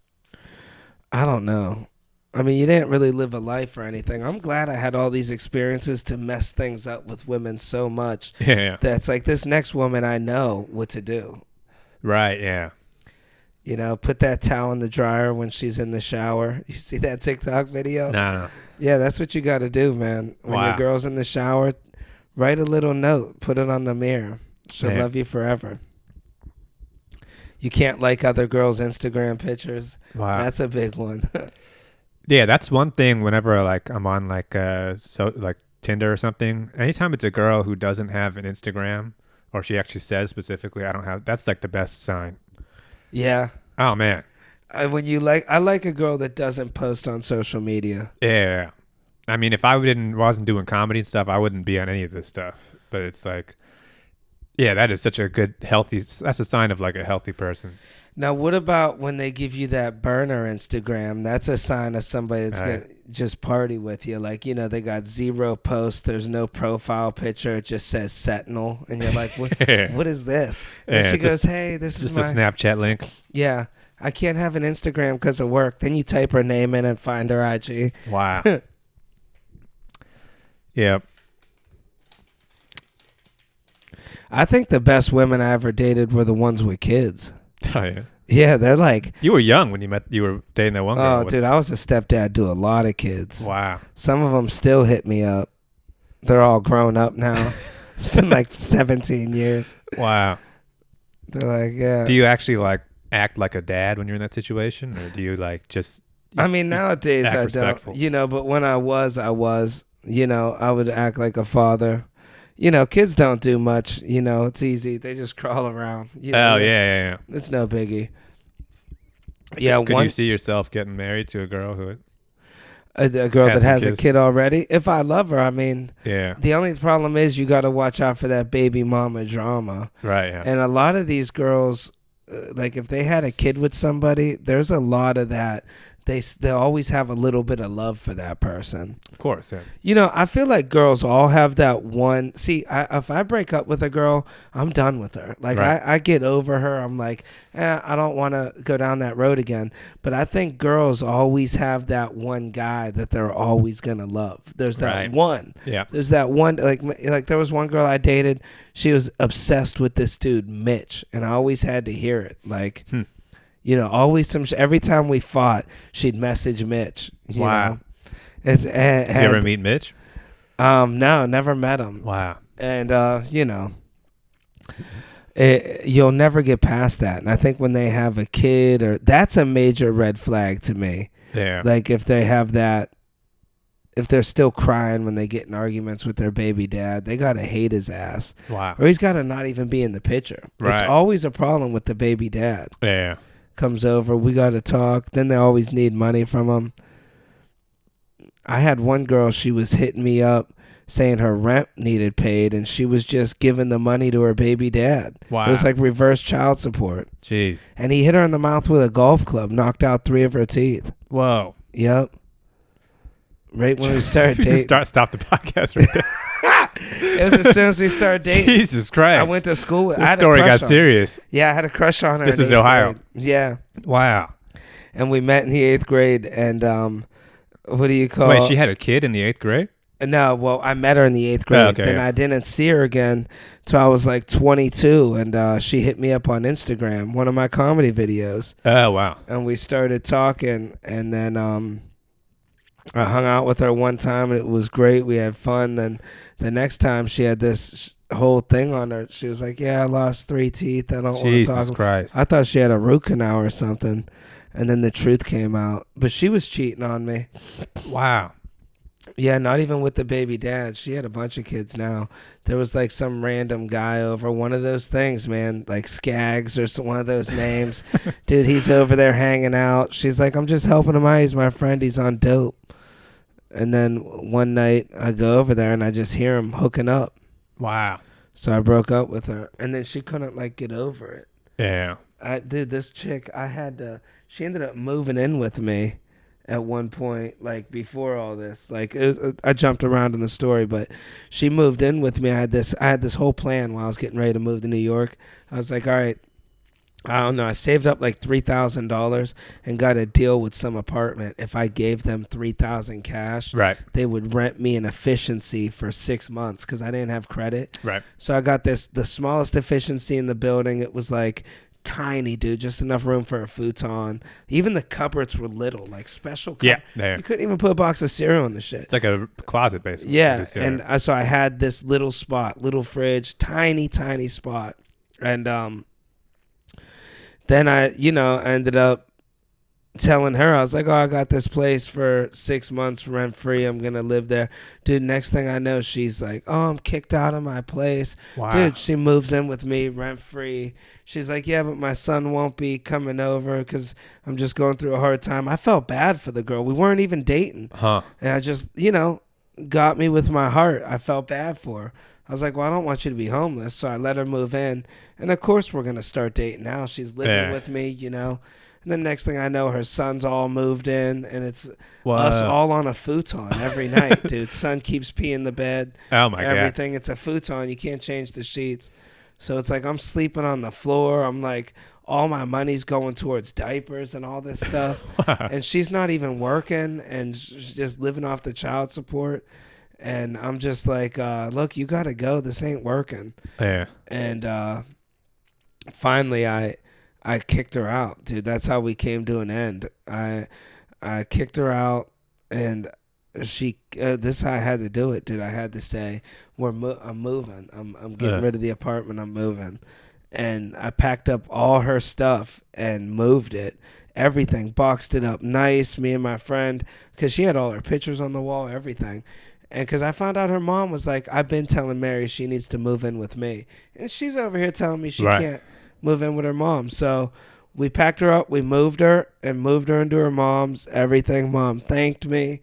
I don't know. I mean, you didn't really live a life or anything. I'm glad I had all these experiences to mess things up with women so much. Yeah. That's like, this next woman, I know what to do. Right, yeah. You know, put that towel in the dryer when she's in the shower. You see that TikTok video? No. Yeah, that's what you got to do, man. When your girl's in the shower, write a little note. Put it on the mirror. She'll love you forever. You can't like other girls' Instagram pictures. Wow. That's a big one. Yeah, that's one thing whenever like I'm on like Tinder or something. Anytime it's a girl who doesn't have an Instagram or she actually says specifically I don't have, that's like the best sign. Yeah. Oh man. I like a girl that doesn't post on social media. Yeah. I mean, if I wasn't doing comedy and stuff, I wouldn't be on any of this stuff. But it's like, yeah, that is such a good, healthy, that's a sign of like a healthy person. Now, what about when they give you that burner Instagram? That's a sign of somebody that's going to just party with you. Like, you know, they got 0 posts. There's no profile picture. It just says Sentinel. And you're like, what is this? And she goes, hey, this is just a Snapchat link. Yeah. I can't have an Instagram because of work. Then you type her name in and find her IG. Wow. Yeah. I think the best women I ever dated were the ones with kids. Oh, yeah. Yeah, they're like... You were young when you were dating that one girl. Oh, dude, I was a stepdad to a lot of kids. Wow. Some of them still hit me up. They're all grown up now. It's been like 17 years. Wow. They're like, yeah. Do you actually like act like a dad when you're in that situation? Or do you like just... I mean, nowadays I respectful? don't. You know, but when I was, you know, I would act like a father. You know, kids don't do much. You know, it's easy. They just crawl around. You know, yeah. It's no biggie. Yeah. Could you see yourself getting married to a girl who... A girl that has kids? a kid already? If I love her, I mean... Yeah. The only problem is you got to watch out for that baby mama drama. Right, yeah. And a lot of these girls, like if they had a kid with somebody, there's a lot of that. They always have a little bit of love for that person. Of course, yeah. You know, I feel like girls all have that one. See, if I break up with a girl, I'm done with her. Like, right. I get over her. I'm like, I don't want to go down that road again. But I think girls always have that one guy that they're always going to love. There's that one. Yeah. There's that one. Like there was one girl I dated. She was obsessed with this dude, Mitch. And I always had to hear it. Like... You know, always every time we fought, she'd message Mitch. You know? It's, Did you ever meet Mitch? No, never met him. Wow. And, you know, you'll never get past that. And I think when they have a kid, that's a major red flag to me. Yeah. Like if they have that, if they're still crying when they get in arguments with their baby dad, they got to hate his ass. Wow. Or he's got to not even be in the picture. Right. It's always a problem with the baby dad. Yeah. Comes over, we got to talk. Then they always need money from him. I had one girl, she was hitting me up saying her rent needed paid, and she was just giving the money to her baby dad. Wow. It was like reverse child support. Jeez. And he hit her in the mouth with a golf club, knocked out 3 of her teeth. Whoa. Yep. Right when we started dating. Just stop the podcast right there. It was as soon as we started dating. Jesus Christ. I went to school with her. The story got serious. Yeah, I had a crush on her. This is Ohio. Grade. Yeah. Wow. And we met in the 8th grade, and what do you call? Wait, she had a kid in the 8th grade? No, well, I met her in the 8th grade. Oh, okay, then I didn't see her again till I was like 22, and she hit me up on Instagram, one of my comedy videos. Oh, wow. And we started talking, and then I hung out with her one time, and it was great. We had fun. Then the next time she had this whole thing on her. She was like, yeah, I lost 3 teeth. I don't want to talk. Jesus Christ. I thought she had a root canal or something. And then the truth came out. But she was cheating on me. Wow. Yeah, not even with the baby dad. She had a bunch of kids now. There was like some random guy over, one of those things, man, like Skaggs or one of those names. Dude, he's over there hanging out. She's like, I'm just helping him out. He's my friend. He's on dope. And then one night I go over there and I just hear him hooking up. Wow. So I broke up with her. And then she couldn't like get over it. Yeah. Dude, this chick, she ended up moving in with me at one point, like before all this. Like I jumped around in the story, but she moved in with me. I had this whole plan while I was getting ready to move to New York. I was like, all right, I don't know. I saved up like $3,000 and got a deal with some apartment. If I gave them $3,000 cash, right, they would rent me an efficiency for 6 months because I didn't have credit. Right. So I got the smallest efficiency in the building. It was like tiny, dude, just enough room for a futon. Even the cupboards were little, like special. Yeah, there. You couldn't even put a box of cereal in the shit. It's like a closet, basically. Yeah, and so I had this little spot, little fridge, tiny spot, and then I ended up telling her, I was like, oh, I got this place for 6 months rent free. I'm going to live there. Dude, next thing I know, she's like, oh, I'm kicked out of my place. Wow. Dude, she moves in with me rent free. She's like, yeah, but my son won't be coming over because I'm just going through a hard time. I felt bad for the girl. We weren't even dating. Huh. And I just, got me with my heart. I felt bad for her. I was like, well, I don't want you to be homeless. So I let her move in. And of course, we're going to start dating now. She's living with me, And then next thing I know, her son's all moved in. And it's us all on a futon every night, dude. Son keeps peeing the bed. Oh, my God. Everything. It's a futon. You can't change the sheets. So it's like I'm sleeping on the floor. I'm like, all my money's going towards diapers and all this stuff. Wow. And she's not even working. And she's just living off the child support. And I'm just like, look, you got to go. This ain't working. Yeah. And finally, I kicked her out, dude. That's how we came to an end. I kicked her out, and she. This is how I had to do it, dude. I had to say, I'm moving. I'm getting rid of the apartment. I'm moving, and I packed up all her stuff and moved it. Everything, boxed it up nice. Me and my friend, because she had all her pictures on the wall, everything. And because I found out her mom was like, I've been telling Mary she needs to move in with me. And she's over here telling me she can't move in with her mom. So we packed her up, we moved her into her mom's, everything. Mom thanked me.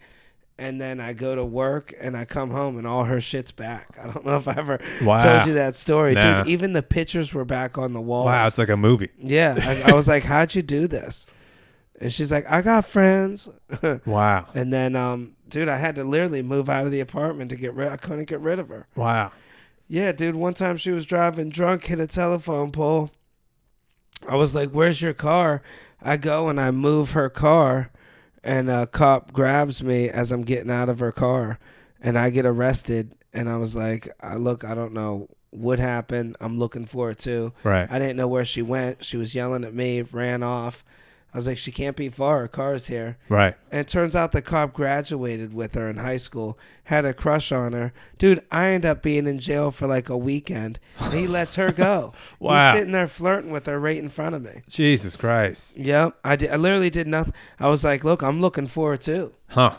And then I go to work and I come home and all her shit's back. I don't know if I ever told you that story. Nah. Dude, even the pictures were back on the walls. Wow, it's like a movie. Yeah. I was like, how'd you do this? And she's like, I got friends. Wow. And then, dude, I had to literally move out of the apartment to get rid. I couldn't get rid of her. Wow. Yeah, dude. One time she was driving drunk, hit a telephone pole. I was like, where's your car? I go and I move her car, and a cop grabs me as I'm getting out of her car, and I get arrested. And I was like, look, I don't know what happened. I'm looking for her too. Right. I didn't know where she went. She was yelling at me, ran off. I was like, she can't be far. Her car's here. Right. And it turns out the cop graduated with her in high school, had a crush on her. Dude, I end up being in jail for like a weekend, and he lets her go. Wow. He's sitting there flirting with her right in front of me. Jesus Christ. Yep. I literally did nothing. I was like, look, I'm looking for her too. Huh.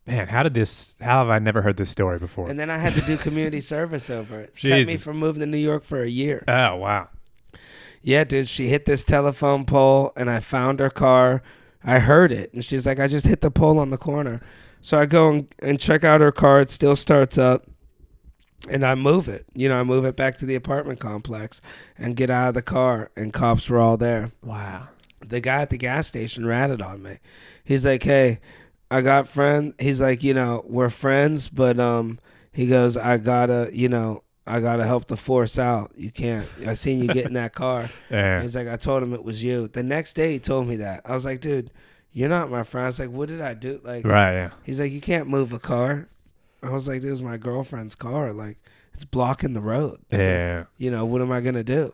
Man, how have I never heard this story before? And then I had to do community service over it. Jesus. Kept me from moving to New York for a year. Oh, wow. Yeah, dude, she hit this telephone pole, and I found her car. I heard it, and she's like, I just hit the pole on the corner. So I go and check out her car. It still starts up, and I move it. I move it back to the apartment complex and get out of the car, and cops were all there. Wow. The guy at the gas station ratted on me. He's like, hey, I got friends. He's like, we're friends, but he goes, I gotta help the force out. You can't. I seen you get in that car. Yeah. He's like, I told him it was you. The next day he told me that. I was like, dude, you're not my friend. I was like, what did I do? Like, right, yeah. He's like, you can't move a car. I was like, this is my girlfriend's car. Like, it's blocking the road. Yeah. What am I going to do?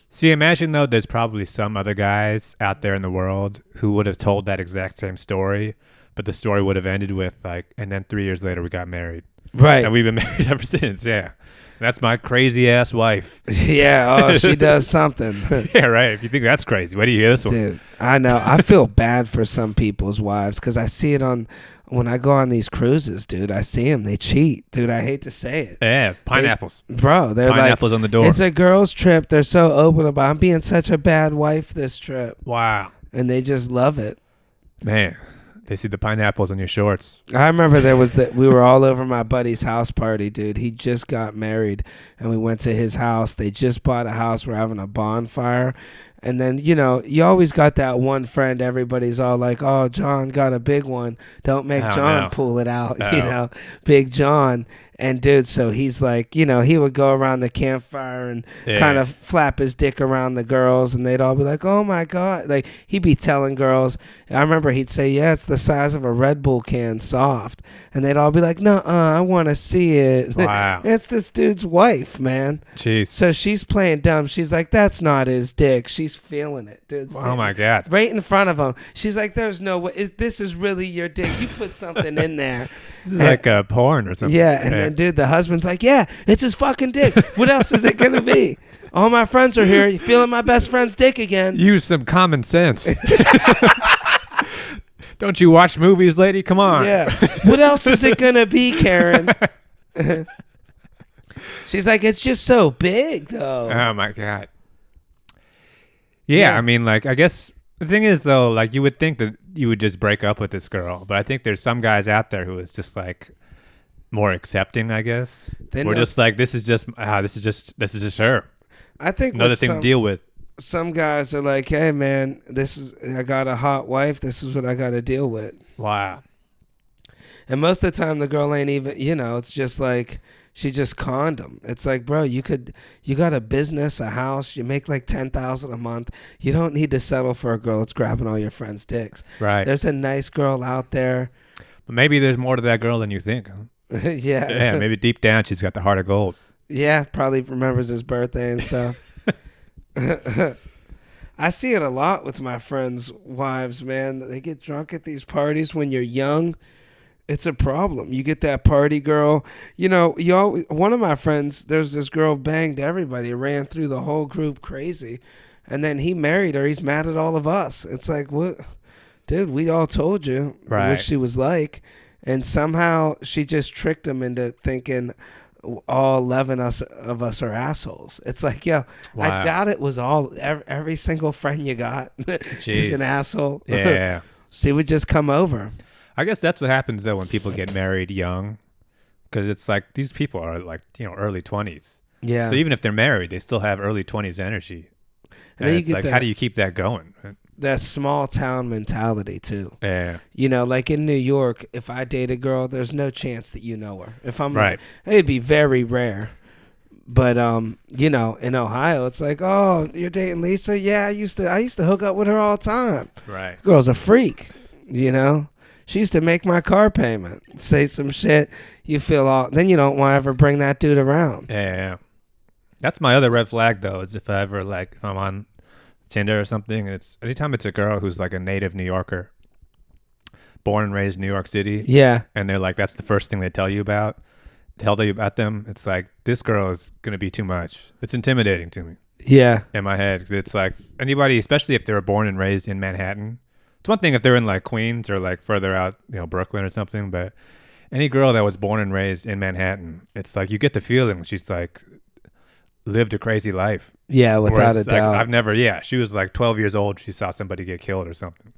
See, imagine, though, there's probably some other guys out there in the world who would have told that exact same story, but the story would have ended with like, and then 3 years later we got married. Right. And we've been married ever since. Yeah. That's my crazy ass wife. Yeah. Oh, she does something. Yeah, right. If you think that's crazy, wait till you hear this one. Dude, I know. I feel bad for some people's wives because I see it when I go on these cruises, dude. I see them. They cheat. Dude, I hate to say it. Yeah, pineapples. They're Pineapples like, on the door. it's a girl's trip. They're so open about, I'm being such a bad wife this trip. Wow. And they just love it. Man, they see the pineapples on your shorts. I remember we were all over my buddy's house party, dude. He just got married, and we went to his house. They just bought a house. We're having a bonfire. And then, you always got that one friend. Everybody's all like, oh, John got a big one. Don't make John pull it out, Big John. And, dude, so he's like, he would go around the campfire and kind of flap his dick around the girls, and they'd all be like, oh, my God. Like, he'd be telling girls. I remember he'd say, yeah, it's the size of a Red Bull can soft. And they'd all be like, no, I want to see it. Wow. It's this dude's wife, man. Jeez. So she's playing dumb. She's like, that's not his dick. She's feeling it, dude. Oh, my God. Right in front of him. She's like, there's no way. This is really your dick. You put something in there. This is like a porn or something. Yeah, and then, dude, the husband's like, yeah, it's his fucking dick. What else is it going to be? All my friends are here. You feeling my best friend's dick again. Use some common sense. Don't you watch movies, lady? Come on. Yeah. What else is it going to be, Karen? She's like, it's just so big, though. Oh, my God. Yeah, I mean, like, I guess the thing is, though, like, you would think that you would just break up with this girl, but I think there's some guys out there who is just like more accepting, I guess. We're just like, this is just her. I think another thing to deal with. Some guys are like, hey, man, I got a hot wife. This is what I got to deal with. Wow. And most of the time, the girl ain't even, it's just like, she just conned him. It's like, bro, you got a business, a house, you make like $10,000 a month. You don't need to settle for a girl that's grabbing all your friends' dicks. Right. There's a nice girl out there. But maybe there's more to that girl than you think. Huh? Yeah. Yeah, maybe deep down she's got the heart of gold. Yeah, probably remembers his birthday and stuff. I see it a lot with my friends' wives, man. They get drunk at these parties when you're young. It's a problem. You get that party girl. One of my friends, there's this girl banged everybody, ran through the whole group crazy. And then he married her. He's mad at all of us. It's like, what? Dude, we all told you what she was like. And somehow she just tricked him into thinking all 11 of us are assholes. It's like, I doubt it was all, every single friend you got is an asshole. Yeah. She would just come over. I guess that's what happens, though, when people get married young. Because it's like these people are like, early 20s. Yeah. So even if they're married, they still have early 20s energy. And it's like, how do you keep that going? That small town mentality, too. Yeah. Like in New York, if I date a girl, there's no chance that you know her. If I'm right. It'd be very rare. But, in Ohio, it's like, oh, you're dating Lisa? Yeah, I used to hook up with her all the time. Right. Girl's a freak, She used to make my car payment. Say some shit. You feel all... Then you don't want to ever bring that dude around. Yeah. That's my other red flag, though, is if I ever, if I'm on Tinder or something, and anytime it's a girl who's like a native New Yorker, born and raised in New York City. Yeah. And they're like, that's the first thing they tell you about them. It's like, this girl is going to be too much. It's intimidating to me. Yeah. In my head. 'Cause it's like, anybody, especially if they were born and raised in Manhattan... It's one thing if they're in like Queens or like further out, Brooklyn or something, but any girl that was born and raised in Manhattan, it's like you get the feeling she's like lived a crazy life. Yeah, without a doubt. She was like 12 years old. She saw somebody get killed or something.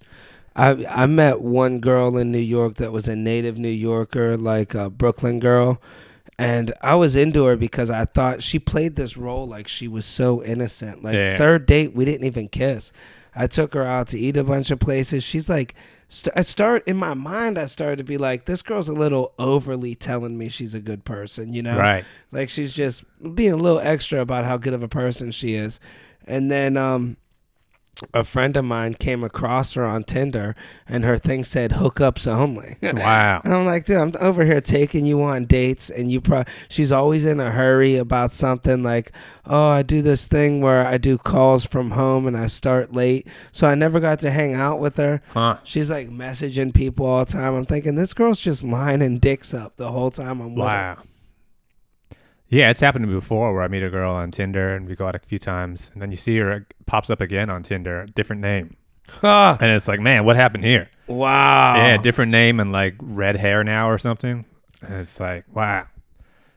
I met one girl in New York that was a native New Yorker, like a Brooklyn girl. And I was into her because I thought she played this role like she was so innocent. Like third date, we didn't even kiss. I took her out to eat a bunch of places. She's like, in my mind, I started to be like, this girl's a little overly telling me she's a good person, Right. Like she's just being a little extra about how good of a person she is. And then a friend of mine came across her on Tinder, and her thing said hookups only. Wow. And I'm like, dude, I'm over here taking you on dates, and she's always in a hurry about something like, oh, I do this thing where I do calls from home and I start late, so I never got to hang out with her. Huh. She's like messaging people all the time. I'm thinking this girl's just lining dicks up the whole time I'm with her. Wow. Yeah, it's happened to me before where I meet a girl on Tinder and we go out a few times, and then you see her, it pops up again on Tinder, different name. Huh. And it's like, man, what happened here? Wow. Yeah, different name and like red hair now or something. And it's like, wow.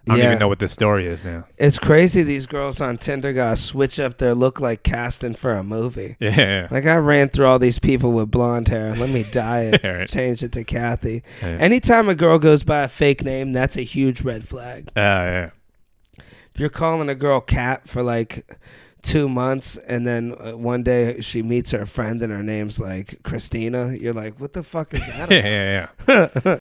I don't even know what this story is now. It's crazy. These girls on Tinder gotta switch up their look like casting for a movie. Yeah. Like I ran through all these people with blonde hair. Let me dye it. Right. Change it to Kathy. Yeah. Anytime a girl goes by a fake name, that's a huge red flag. Yeah. If you're calling a girl Kat for like 2 months and then one day she meets her friend and her name's like Christina, you're like, what the fuck is that about? Yeah.